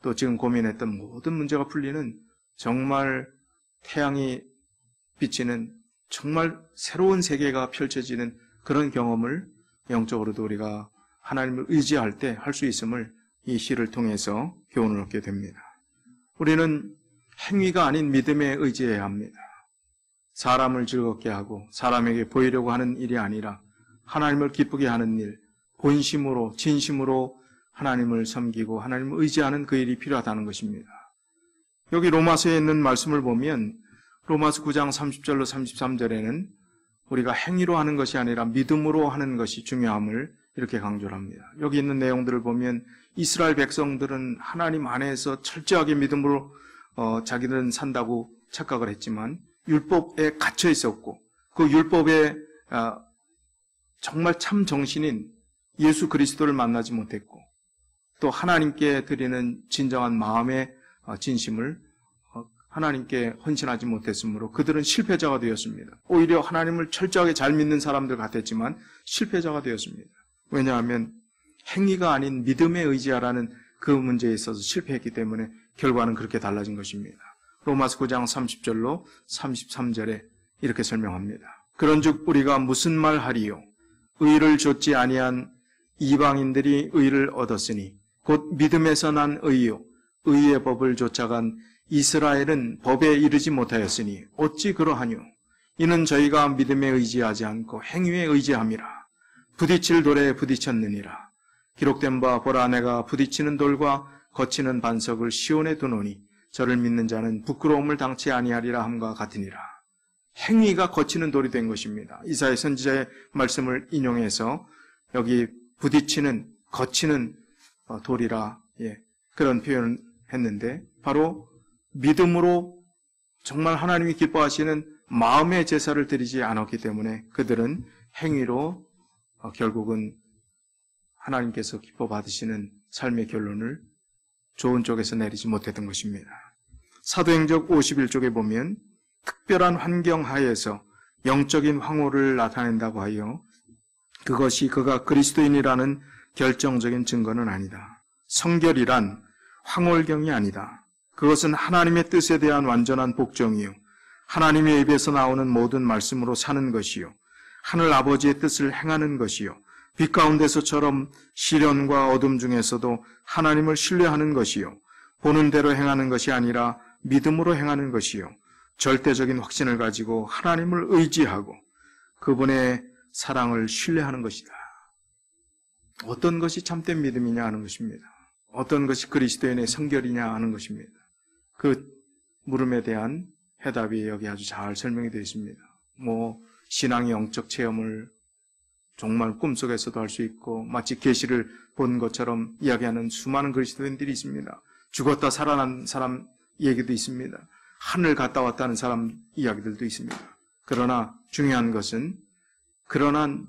또 지금 고민했던 모든 문제가 풀리는 정말 태양이 비치는 정말 새로운 세계가 펼쳐지는 그런 경험을 영적으로도 우리가 하나님을 의지할 때 할 수 있음을 이 시를 통해서 교훈을 얻게 됩니다. 우리는 행위가 아닌 믿음에 의지해야 합니다. 사람을 즐겁게 하고 사람에게 보이려고 하는 일이 아니라 하나님을 기쁘게 하는 일, 본심으로 진심으로 하나님을 섬기고 하나님을 의지하는 그 일이 필요하다는 것입니다. 여기 로마서에 있는 말씀을 보면 로마서 9장 30절로 33절에는 우리가 행위로 하는 것이 아니라 믿음으로 하는 것이 중요함을 이렇게 강조를 합니다. 여기 있는 내용들을 보면 이스라엘 백성들은 하나님 안에서 철저하게 믿음으로 자기들은 산다고 착각을 했지만 율법에 갇혀 있었고 그 율법에 정말 참 정신인 예수 그리스도를 만나지 못했고 또 하나님께 드리는 진정한 마음의 진심을 하나님께 헌신하지 못했으므로 그들은 실패자가 되었습니다. 오히려 하나님을 철저하게 잘 믿는 사람들 같았지만 실패자가 되었습니다. 왜냐하면 행위가 아닌 믿음에 의지하라는 그 문제에 있어서 실패했기 때문에 결과는 그렇게 달라진 것입니다. 로마서 9장 30절로 33절에 이렇게 설명합니다. 그런즉 우리가 무슨 말 하리요? 의를 좇지 아니한 이방인들이 의를 얻었으니 곧 믿음에서 난 의요 의의 법을 쫓아간 이스라엘은 법에 이르지 못하였으니 어찌 그러하뇨? 이는 저희가 믿음에 의지하지 않고 행위에 의지함이라. 부딪힐 돌에 부딪혔느니라. 기록된 바 보라 내가 부딪히는 돌과 거치는 반석을 시온에 두노니 저를 믿는 자는 부끄러움을 당치 아니하리라 함과 같으니라. 행위가 거치는 돌이 된 것입니다. 이사야 선지자의 말씀을 인용해서 여기 부딪히는 거치는 돌이라 그런 표현을 했는데 바로 믿음으로 정말 하나님이 기뻐하시는 마음의 제사를 드리지 않았기 때문에 그들은 행위로 결국은 하나님께서 기뻐 받으시는 삶의 결론을 좋은 쪽에서 내리지 못했던 것입니다. 사도행적 51쪽에 보면 특별한 환경 하에서 영적인 황홀을 나타낸다고 하여 그것이 그가 그리스도인이라는 결정적인 증거는 아니다. 성결이란 황홀경이 아니다. 그것은 하나님의 뜻에 대한 완전한 복종이요 하나님의 입에서 나오는 모든 말씀으로 사는 것이요 하늘 아버지의 뜻을 행하는 것이요 빛 가운데서처럼 시련과 어둠 중에서도 하나님을 신뢰하는 것이요 보는 대로 행하는 것이 아니라 믿음으로 행하는 것이요 절대적인 확신을 가지고 하나님을 의지하고 그분의 사랑을 신뢰하는 것이다. 어떤 것이 참된 믿음이냐 하는 것입니다. 어떤 것이 그리스도인의 성결이냐 하는 것입니다. 그 물음에 대한 해답이 여기 아주 잘 설명이 되어 있습니다. 신앙의 영적 체험을 정말 꿈속에서도 할 수 있고 마치 계시를 본 것처럼 이야기하는 수많은 그리스도인들이 있습니다. 죽었다 살아난 사람 얘기도 있습니다. 하늘 갔다 왔다는 사람 이야기들도 있습니다. 그러나 중요한 것은 그러한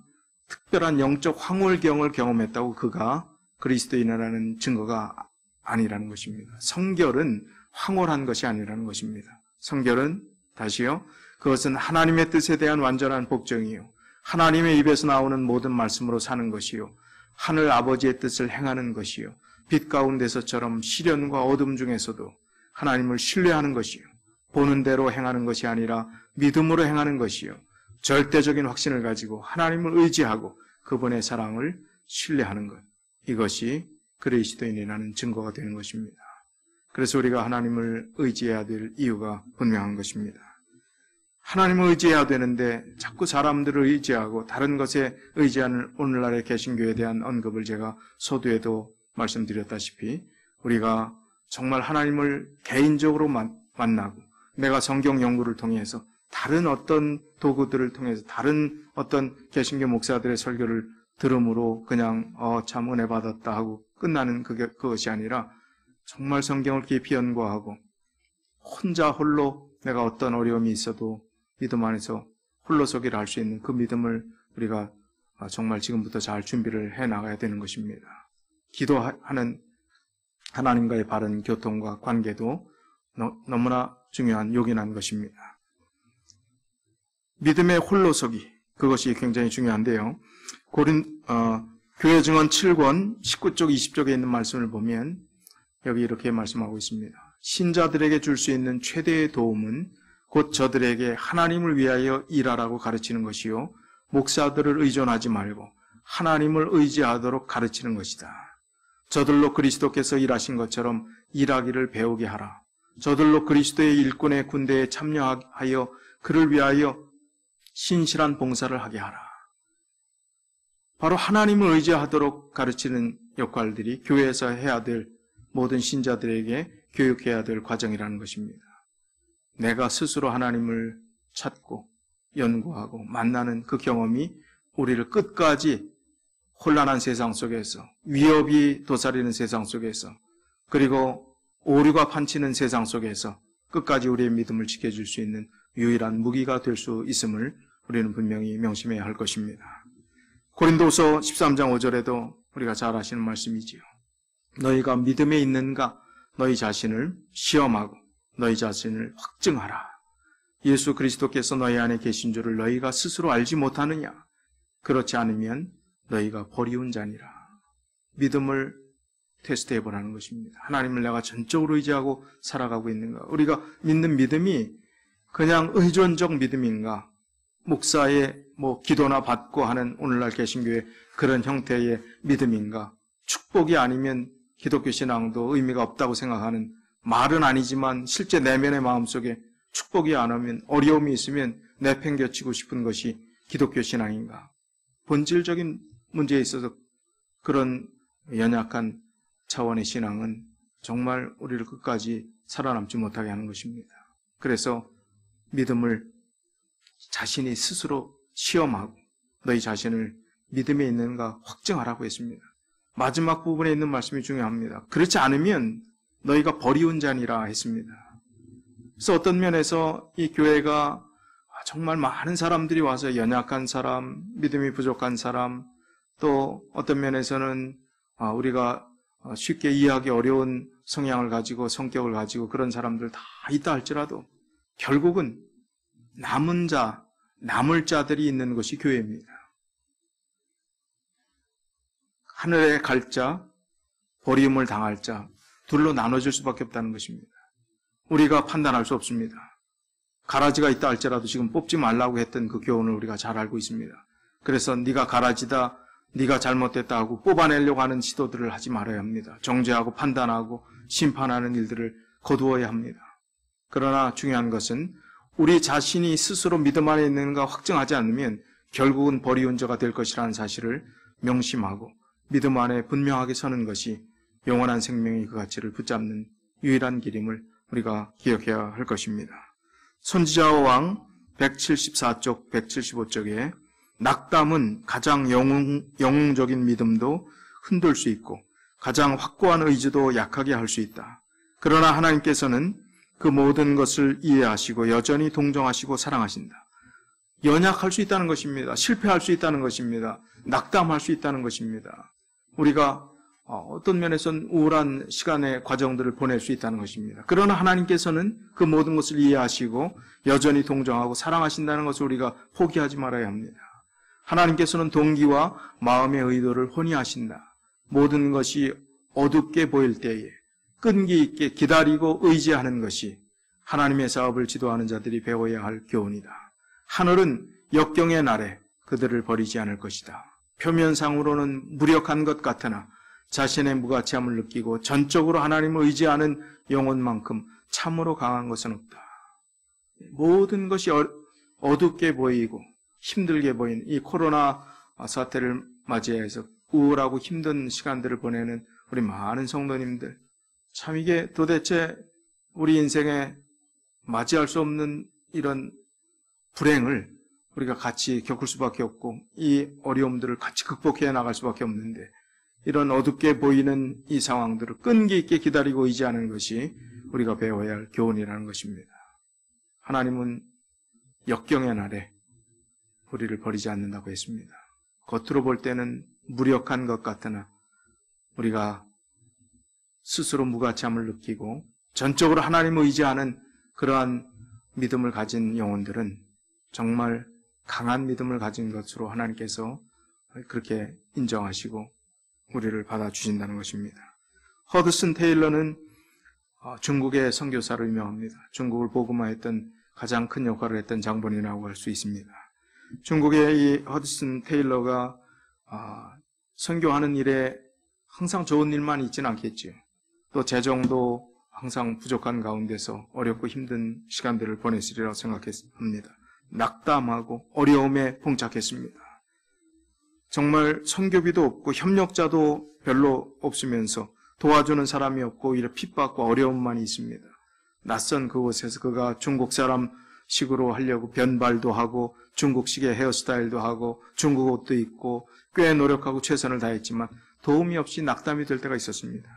특별한 영적 황홀경을 경험했다고 그가 그리스도인이라는 증거가 아니라는 것입니다. 성결은 황홀한 것이 아니라는 것입니다. 성결은 다시요, 그것은 하나님의 뜻에 대한 완전한 복종이요, 하나님의 입에서 나오는 모든 말씀으로 사는 것이요, 하늘 아버지의 뜻을 행하는 것이요, 빛 가운데서처럼 시련과 어둠 중에서도 하나님을 신뢰하는 것이요, 보는 대로 행하는 것이 아니라 믿음으로 행하는 것이요, 절대적인 확신을 가지고 하나님을 의지하고 그분의 사랑을 신뢰하는 것, 이것이 그리스도인이라는 증거가 되는 것입니다. 그래서 우리가 하나님을 의지해야 될 이유가 분명한 것입니다. 하나님을 의지해야 되는데 자꾸 사람들을 의지하고 다른 것에 의지하는 오늘날의 개신교에 대한 언급을 제가 서두에도 말씀드렸다시피 우리가 정말 하나님을 개인적으로 만나고 내가 성경 연구를 통해서 다른 어떤 도구들을 통해서 다른 어떤 개신교 목사들의 설교를 들음으로 그냥 참 은혜 받았다 하고 끝나는 그것이 아니라 정말 성경을 깊이 연구하고 혼자 홀로 내가 어떤 어려움이 있어도 믿음 안에서 홀로서기를 할 수 있는 그 믿음을 우리가 정말 지금부터 잘 준비를 해 나가야 되는 것입니다. 기도하는 하나님과의 바른 교통과 관계도 너무나 중요한 요긴한 것입니다. 믿음의 홀로서기, 그것이 굉장히 중요한데요. 교회 증언 7권 19쪽 20쪽에 있는 말씀을 보면 여기 이렇게 말씀하고 있습니다. 신자들에게 줄 수 있는 최대의 도움은 곧 저들에게 하나님을 위하여 일하라고 가르치는 것이요, 목사들을 의존하지 말고 하나님을 의지하도록 가르치는 것이다. 저들로 그리스도께서 일하신 것처럼 일하기를 배우게 하라. 저들로 그리스도의 일꾼의 군대에 참여하여 그를 위하여 신실한 봉사를 하게 하라. 바로 하나님을 의지하도록 가르치는 역할들이 교회에서 해야 될 모든 신자들에게 교육해야 될 과정이라는 것입니다. 내가 스스로 하나님을 찾고 연구하고 만나는 그 경험이 우리를 끝까지 혼란한 세상 속에서, 위협이 도사리는 세상 속에서, 그리고 오류가 판치는 세상 속에서 끝까지 우리의 믿음을 지켜줄 수 있는 유일한 무기가 될 수 있음을 우리는 분명히 명심해야 할 것입니다. 고린도서 13장 5절에도 우리가 잘 아시는 말씀이지요. 너희가 믿음에 있는가 너희 자신을 시험하고 너희 자신을 확증하라. 예수 그리스도께서 너희 안에 계신 줄을 너희가 스스로 알지 못하느냐? 그렇지 않으면 너희가 버리운 자니라. 믿음을 테스트해 보라는 것입니다. 하나님을 내가 전적으로 의지하고 살아가고 있는가? 우리가 믿는 믿음이 그냥 의존적 믿음인가? 목사의 기도나 받고 하는 오늘날 개신교의 그런 형태의 믿음인가? 축복이 아니면 기독교 신앙도 의미가 없다고 생각하는, 말은 아니지만 실제 내면의 마음속에 축복이 안 오면, 어려움이 있으면 내팽개치고 싶은 것이 기독교 신앙인가? 본질적인 문제에 있어서 그런 연약한 차원의 신앙은 정말 우리를 끝까지 살아남지 못하게 하는 것입니다. 그래서 믿음을 자신이 스스로 시험하고 너희 자신을 믿음에 있는가 확증하라고 했습니다. 마지막 부분에 있는 말씀이 중요합니다. 그렇지 않으면 너희가 버리운 자니라 했습니다. 그래서 어떤 면에서 이 교회가 정말 많은 사람들이 와서 연약한 사람, 믿음이 부족한 사람, 또 어떤 면에서는 우리가 쉽게 이해하기 어려운 성향을 가지고 성격을 가지고 그런 사람들 다 있다 할지라도 결국은 남은 자, 남을 자들이 있는 것이 교회입니다. 하늘에 갈 자, 버림을 당할 자, 둘로 나눠질 수밖에 없다는 것입니다. 우리가 판단할 수 없습니다. 가라지가 있다 할지라도 지금 뽑지 말라고 했던 그 교훈을 우리가 잘 알고 있습니다. 그래서 네가 가라지다, 네가 잘못됐다 하고 뽑아내려고 하는 시도들을 하지 말아야 합니다. 정죄하고 판단하고 심판하는 일들을 거두어야 합니다. 그러나 중요한 것은 우리 자신이 스스로 믿음 안에 있는가 확증하지 않으면 결국은 버리운 자가 될 것이라는 사실을 명심하고 믿음 안에 분명하게 서는 것이 영원한 생명의 그 가치를 붙잡는 유일한 길임을 우리가 기억해야 할 것입니다. 선지자와 왕 174쪽, 175쪽에 낙담은 가장 영웅적인 믿음도 흔들 수 있고 가장 확고한 의지도 약하게 할 수 있다. 그러나 하나님께서는 그 모든 것을 이해하시고 여전히 동정하시고 사랑하신다. 연약할 수 있다는 것입니다. 실패할 수 있다는 것입니다. 낙담할 수 있다는 것입니다. 우리가 어떤 면에서는 우울한 시간의 과정들을 보낼 수 있다는 것입니다. 그러나 하나님께서는 그 모든 것을 이해하시고 여전히 동정하고 사랑하신다는 것을 우리가 포기하지 말아야 합니다. 하나님께서는 동기와 마음의 의도를 혼이하신다. 모든 것이 어둡게 보일 때에 끈기 있게 기다리고 의지하는 것이 하나님의 사업을 지도하는 자들이 배워야 할 교훈이다. 하늘은 역경의 날에 그들을 버리지 않을 것이다. 표면상으로는 무력한 것 같으나 자신의 무가치함을 느끼고 전적으로 하나님을 의지하는 영혼만큼 참으로 강한 것은 없다. 모든 것이 어둡게 보이고 힘들게 보이는 이 코로나 사태를 맞이해서 우울하고 힘든 시간들을 보내는 우리 많은 성도님들, 참 이게 도대체 우리 인생에 맞이할 수 없는 이런 불행을 우리가 같이 겪을 수밖에 없고 이 어려움들을 같이 극복해 나갈 수밖에 없는데 이런 어둡게 보이는 이 상황들을 끈기 있게 기다리고 의지하는 것이 우리가 배워야 할 교훈이라는 것입니다. 하나님은 역경의 날에 우리를 버리지 않는다고 했습니다. 겉으로 볼 때는 무력한 것 같으나 우리가 스스로 무가치함을 느끼고 전적으로 하나님을 의지하는 그러한 믿음을 가진 영혼들은 정말 강한 믿음을 가진 것으로 하나님께서 그렇게 인정하시고 우리를 받아주신다는 것입니다. 허드슨 테일러는 중국의 선교사로 유명합니다. 중국을 복음화했던 가장 큰 역할을 했던 장본이라고 할 수 있습니다. 중국의 이 허드슨 테일러가 선교하는 일에 항상 좋은 일만 있지는 않겠지요. 또 재정도 항상 부족한 가운데서 어렵고 힘든 시간들을 보냈으리라고 생각합니다. 낙담하고 어려움에 봉착했습니다. 정말 선교비도 없고 협력자도 별로 없으면서 도와주는 사람이 없고 오히려 핍박과 어려움만 있습니다. 낯선 그곳에서 그가 중국 사람식으로 하려고 변발도 하고 중국식의 헤어스타일도 하고 중국 옷도 입고 꽤 노력하고 최선을 다했지만 도움이 없이 낙담이 될 때가 있었습니다.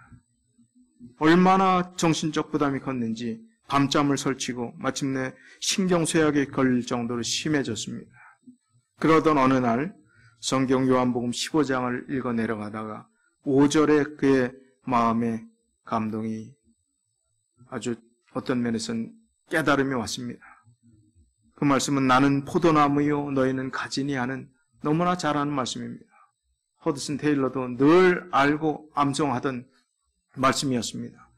얼마나 정신적 부담이 컸는지 밤잠을 설치고 마침내 신경쇠약에 걸릴 정도로 심해졌습니다. 그러던 어느 날 성경 요한복음 15장을 읽어 내려가다가 5절에 그의 마음에 감동이 아주 어떤 면에서는 깨달음이 왔습니다. 그 말씀은 나는 포도나무요 너희는 가지니 하는 너무나 잘 아는 말씀입니다. 허드슨 테일러도 늘 알고 암송하던 말씀이었습니다.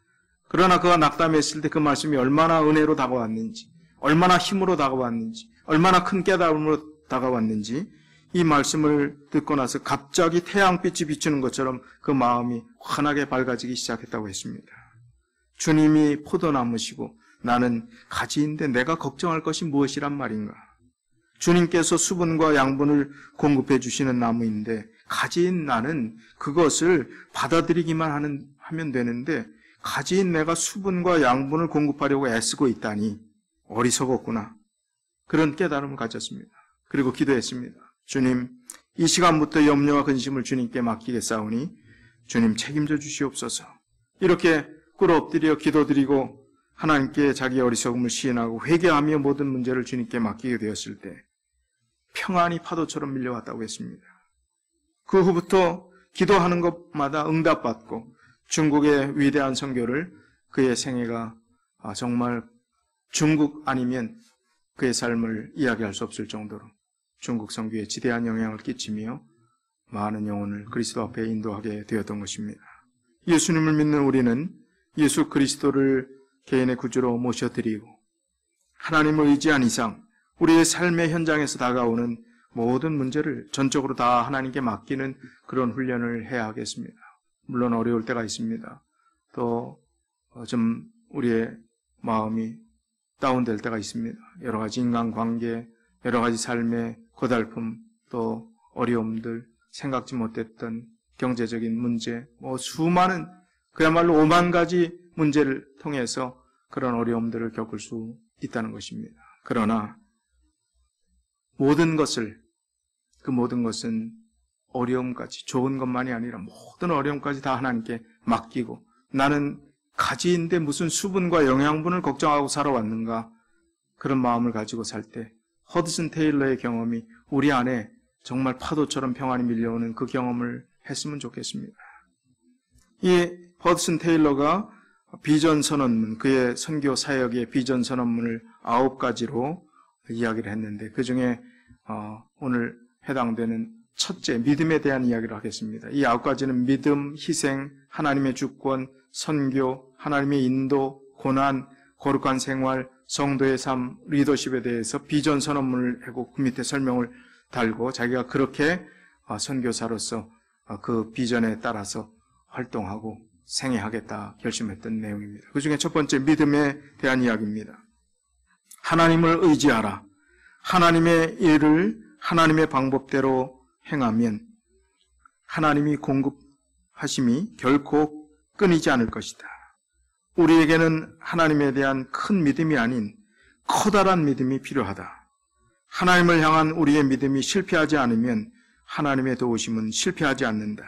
그러나 그가 낙담했을 때 그 말씀이 얼마나 은혜로 다가왔는지, 얼마나 힘으로 다가왔는지, 얼마나 큰 깨달음으로 다가왔는지 이 말씀을 듣고 나서 갑자기 태양빛이 비추는 것처럼 그 마음이 환하게 밝아지기 시작했다고 했습니다. 주님이 포도나무시고 나는 가지인데 내가 걱정할 것이 무엇이란 말인가? 주님께서 수분과 양분을 공급해 주시는 나무인데 가지인 나는 그것을 받아들이기만 하면 되는데 가지인 내가 수분과 양분을 공급하려고 애쓰고 있다니 어리석었구나. 그런 깨달음을 가졌습니다. 그리고 기도했습니다. 주님, 이 시간부터 염려와 근심을 주님께 맡기겠사오니 주님 책임져 주시옵소서. 이렇게 꿇어 엎드려 기도드리고 하나님께 자기 어리석음을 시인하고 회개하며 모든 문제를 주님께 맡기게 되었을 때 평안이 파도처럼 밀려왔다고 했습니다. 그 후부터 기도하는 것마다 응답받고 중국의 위대한 선교를 그의 생애가 정말 중국 아니면 그의 삶을 이야기할 수 없을 정도로 중국 선교에 지대한 영향을 끼치며 많은 영혼을 그리스도 앞에 인도하게 되었던 것입니다. 예수님을 믿는 우리는 예수 그리스도를 개인의 구주로 모셔드리고 하나님을 의지한 이상 우리의 삶의 현장에서 다가오는 모든 문제를 전적으로 다 하나님께 맡기는 그런 훈련을 해야 하겠습니다. 물론 어려울 때가 있습니다. 또 좀 우리의 마음이 다운될 때가 있습니다. 여러 가지 인간관계, 여러 가지 삶의 고달픔, 또 어려움들, 생각지 못했던 경제적인 문제, 수많은 그야말로 5만 가지 문제를 통해서 그런 어려움들을 겪을 수 있다는 것입니다. 그러나 모든 것은 어려움까지, 좋은 것만이 아니라 모든 어려움까지 다 하나님께 맡기고, 나는 가지인데 무슨 수분과 영양분을 걱정하고 살아왔는가, 그런 마음을 가지고 살 때 허드슨 테일러의 경험이 우리 안에 정말 파도처럼 평안이 밀려오는 그 경험을 했으면 좋겠습니다. 이 허드슨 테일러가 비전 선언문, 그의 선교 사역의 비전 선언문을 9가지로 이야기를 했는데, 그 중에 오늘 해당되는 첫째, 믿음에 대한 이야기를 하겠습니다. 이 9가지는 믿음, 희생, 하나님의 주권, 선교, 하나님의 인도, 고난, 거룩한 생활, 성도의 삶, 리더십에 대해서 비전 선언문을 하고 그 밑에 설명을 달고, 자기가 그렇게 선교사로서 그 비전에 따라서 활동하고 생애하겠다 결심했던 내용입니다. 그 중에 첫 번째, 믿음에 대한 이야기입니다. 하나님을 의지하라. 하나님의 일을 하나님의 방법대로 행하면 하나님이 공급하심이 결코 끊이지 않을 것이다. 우리에게는 하나님에 대한 큰 믿음이 아닌 커다란 믿음이 필요하다. 하나님을 향한 우리의 믿음이 실패하지 않으면 하나님의 도우심은 실패하지 않는다.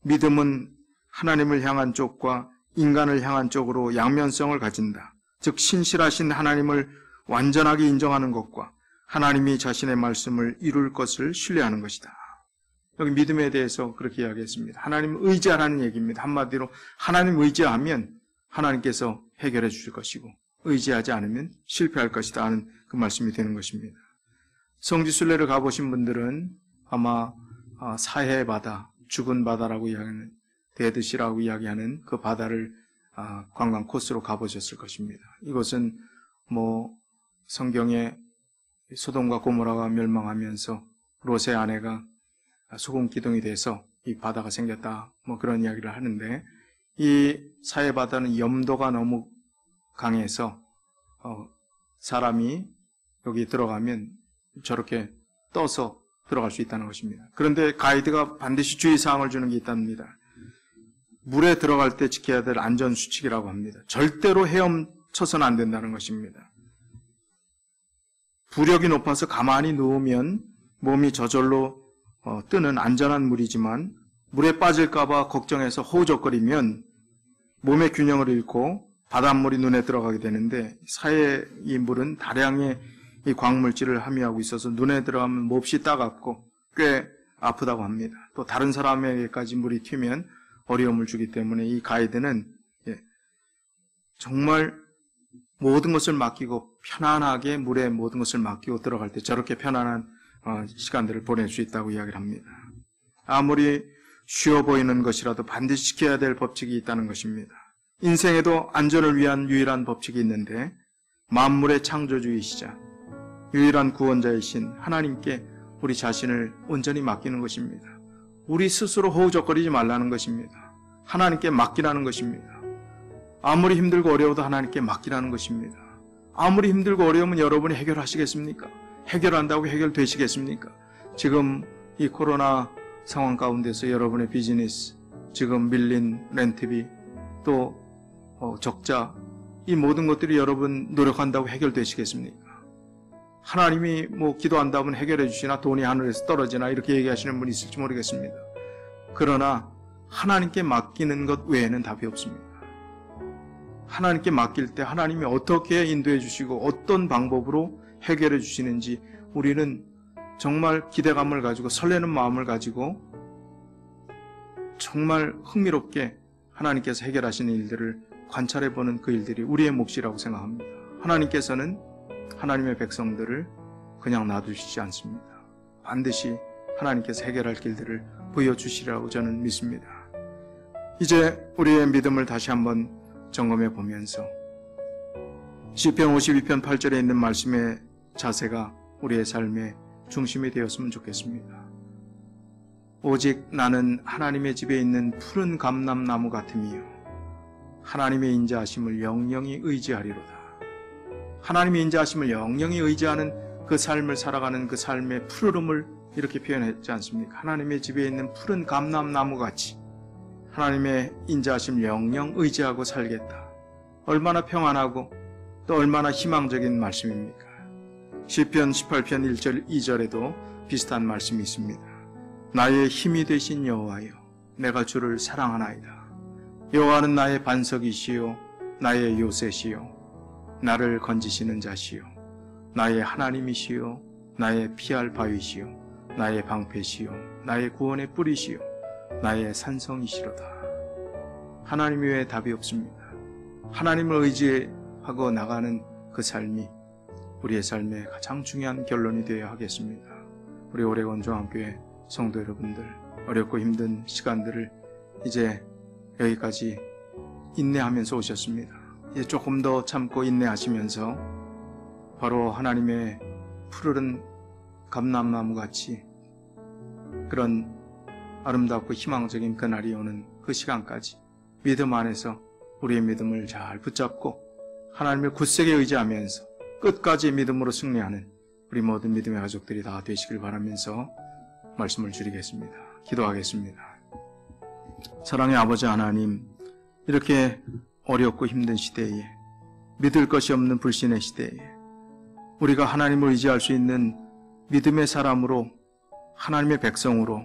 믿음은 하나님을 향한 쪽과 인간을 향한 쪽으로 양면성을 가진다. 즉 신실하신 하나님을 완전하게 인정하는 것과 하나님이 자신의 말씀을 이룰 것을 신뢰하는 것이다. 여기 믿음에 대해서 그렇게 이야기했습니다. 하나님을 의지하라는 얘기입니다. 한마디로 하나님 의지하면 하나님께서 해결해 주실 것이고, 의지하지 않으면 실패할 것이다 하는 그 말씀이 되는 것입니다. 성지순례를 가보신 분들은 아마 사해 바다, 죽은 바다라고 이야기하는, 데드시라고 이야기하는 그 바다를 관광 코스로 가보셨을 것입니다. 이곳은 성경에 소돔과 고모라가 멸망하면서 롯의 아내가 소금 기둥이 돼서 이 바다가 생겼다, 그런 이야기를 하는데, 이 사해 바다는 염도가 너무 강해서 사람이 여기 들어가면 저렇게 떠서 들어갈 수 있다는 것입니다. 그런데 가이드가 반드시 주의사항을 주는 게 있답니다. 물에 들어갈 때 지켜야 될 안전수칙이라고 합니다. 절대로 헤엄쳐서는 안 된다는 것입니다. 부력이 높아서 가만히 누우면 몸이 저절로 뜨는 안전한 물이지만, 물에 빠질까봐 걱정해서 호우적거리면 몸의 균형을 잃고 바닷물이 눈에 들어가게 되는데, 사해 이 물은 다량의 이 광물질을 함유하고 있어서 눈에 들어가면 몹시 따갑고 꽤 아프다고 합니다. 또 다른 사람에게까지 물이 튀면 어려움을 주기 때문에 이 가이드는 정말 모든 것을 맡기고 편안하게 물에 모든 것을 맡기고 들어갈 때 저렇게 편안한 시간들을 보낼 수 있다고 이야기를 합니다. 아무리 쉬워 보이는 것이라도 반드시 지켜야 될 법칙이 있다는 것입니다. 인생에도 안전을 위한 유일한 법칙이 있는데, 만물의 창조주이시자 유일한 구원자이신 하나님께 우리 자신을 온전히 맡기는 것입니다. 우리 스스로 허우적거리지 말라는 것입니다. 하나님께 맡기라는 것입니다. 아무리 힘들고 어려워도 하나님께 맡기라는 것입니다. 아무리 힘들고 어려우면 여러분이 해결하시겠습니까? 해결한다고 해결되시겠습니까? 지금 이 코로나 상황 가운데서 여러분의 비즈니스, 지금 밀린 렌트비, 또 적자, 이 모든 것들이 여러분 노력한다고 해결되시겠습니까? 하나님이 기도한다면 해결해 주시나 돈이 하늘에서 떨어지나 이렇게 얘기하시는 분이 있을지 모르겠습니다. 그러나 하나님께 맡기는 것 외에는 답이 없습니다. 하나님께 맡길 때 하나님이 어떻게 인도해 주시고 어떤 방법으로 해결해 주시는지 우리는 정말 기대감을 가지고 설레는 마음을 가지고 정말 흥미롭게 하나님께서 해결하시는 일들을 관찰해보는 그 일들이 우리의 몫이라고 생각합니다. 하나님께서는 하나님의 백성들을 그냥 놔두시지 않습니다. 반드시 하나님께서 해결할 길들을 보여주시라고 저는 믿습니다. 이제 우리의 믿음을 다시 한번 점검해 보면서 시편 52편 8절에 있는 말씀의 자세가 우리의 삶의 중심이 되었으면 좋겠습니다. 오직 나는 하나님의 집에 있는 푸른 감람나무 같으며 하나님의 인자하심을 영영히 의지하리로다. 하나님의 인자하심을 영영히 의지하는 그 삶을 살아가는 그 삶의 푸르름을 이렇게 표현했지 않습니까? 하나님의 집에 있는 푸른 감람나무같이 하나님의 인자하심 영영 의지하고 살겠다. 얼마나 평안하고 또 얼마나 희망적인 말씀입니까? 시편 18편 1절 2절에도 비슷한 말씀이 있습니다. 나의 힘이 되신 여호와여, 내가 주를 사랑하나이다. 여호와는 나의 반석이시요 나의 요새시요 나를 건지시는 자시요 나의 하나님이시요 나의 피할 바위시요 나의 방패시요 나의 구원의 뿌리시요 나의 산성이시로다. 하나님 외에 답이 없습니다. 하나님을 의지하고 나가는 그 삶이 우리의 삶의 가장 중요한 결론이 되어야 하겠습니다. 우리 오레곤 종합교회 성도 여러분들, 어렵고 힘든 시간들을 이제 여기까지 인내하면서 오셨습니다. 이제 조금 더 참고 인내하시면서 바로 하나님의 푸르른 감람나무같이 그런 아름답고 희망적인 그날이 오는 그 시간까지 믿음 안에서 우리의 믿음을 잘 붙잡고 하나님을 굳세게 의지하면서 끝까지 믿음으로 승리하는 우리 모든 믿음의 가족들이 다 되시길 바라면서 말씀을 줄이겠습니다. 기도하겠습니다. 사랑의 아버지 하나님, 이렇게 어렵고 힘든 시대에, 믿을 것이 없는 불신의 시대에 우리가 하나님을 의지할 수 있는 믿음의 사람으로, 하나님의 백성으로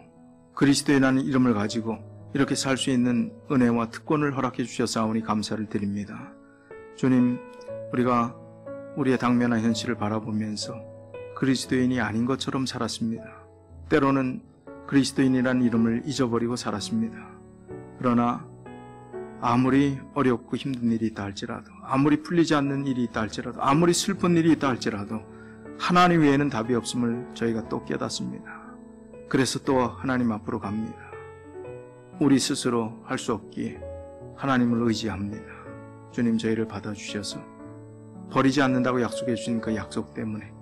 그리스도인이라는 이름을 가지고 이렇게 살 수 있는 은혜와 특권을 허락해 주셔사오니 감사를 드립니다. 주님, 우리가 우리의 당면한 현실을 바라보면서 그리스도인이 아닌 것처럼 살았습니다. 때로는 그리스도인이라는 이름을 잊어버리고 살았습니다. 그러나 아무리 어렵고 힘든 일이 있다 할지라도, 아무리 풀리지 않는 일이 있다 할지라도, 아무리 슬픈 일이 있다 할지라도 하나님 외에는 답이 없음을 저희가 또 깨닫습니다. 그래서 또 하나님 앞으로 갑니다. 우리 스스로 할 수 없기에 하나님을 의지합니다. 주님, 저희를 받아주셔서 버리지 않는다고 약속해 주신 그 약속 때문에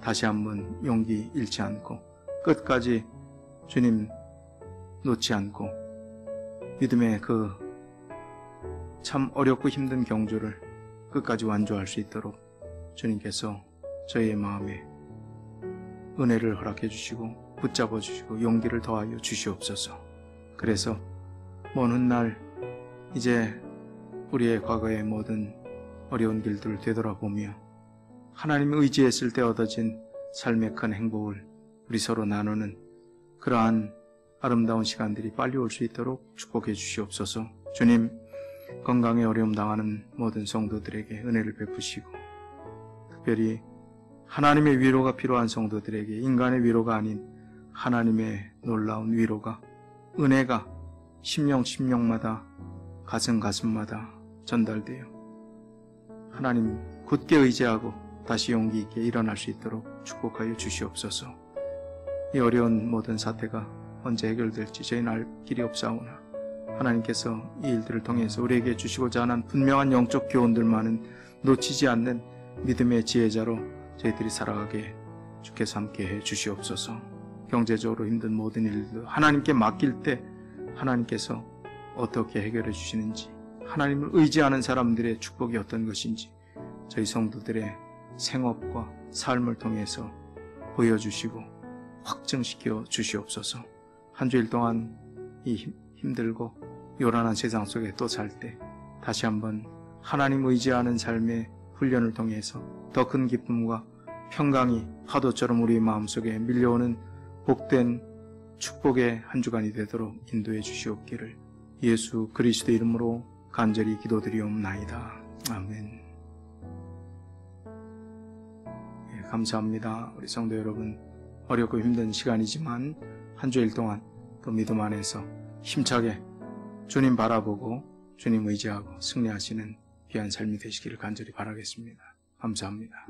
다시 한번 용기 잃지 않고 끝까지 주님 놓지 않고 믿음의 그 참 어렵고 힘든 경주를 끝까지 완주할 수 있도록 주님께서 저희의 마음에 은혜를 허락해 주시고 붙잡아 주시고 용기를 더하여 주시옵소서. 그래서 먼 훗날 이제 우리의 과거의 모든 어려운 길들을 되돌아보며 하나님을 의지했을 때 얻어진 삶의 큰 행복을 우리 서로 나누는 그러한 아름다운 시간들이 빨리 올 수 있도록 축복해 주시옵소서. 주님, 건강에 어려움 당하는 모든 성도들에게 은혜를 베푸시고 특별히 하나님의 위로가 필요한 성도들에게 인간의 위로가 아닌 하나님의 놀라운 위로가, 은혜가 심령마다 가슴마다 전달되어 하나님 굳게 의지하고 다시 용기 있게 일어날 수 있도록 축복하여 주시옵소서. 이 어려운 모든 사태가 언제 해결될지 저희는 알 길이 없사오나 하나님께서 이 일들을 통해서 우리에게 주시고자 하는 분명한 영적 교훈들만은 놓치지 않는 믿음의 지혜자로 저희들이 살아가게 주께서 함께해 주시옵소서. 경제적으로 힘든 모든 일들 하나님께 맡길 때 하나님께서 어떻게 해결해 주시는지, 하나님을 의지하는 사람들의 축복이 어떤 것인지 저희 성도들의 생업과 삶을 통해서 보여주시고 확증시켜 주시옵소서. 한 주일 동안 이 힘들고 요란한 세상 속에 또 살 때 다시 한번 하나님 의지하는 삶의 훈련을 통해서 더 큰 기쁨과 평강이 파도처럼 우리 마음속에 밀려오는 복된 축복의 한 주간이 되도록 인도해 주시옵기를 예수 그리스도 이름으로 간절히 기도드리옵나이다. 아멘. 감사합니다. 우리 성도 여러분, 어렵고 힘든 시간이지만 한 주일 동안 또 믿음 안에서 힘차게 주님 바라보고 주님 의지하고 승리하시는 귀한 삶이 되시기를 간절히 바라겠습니다. 감사합니다.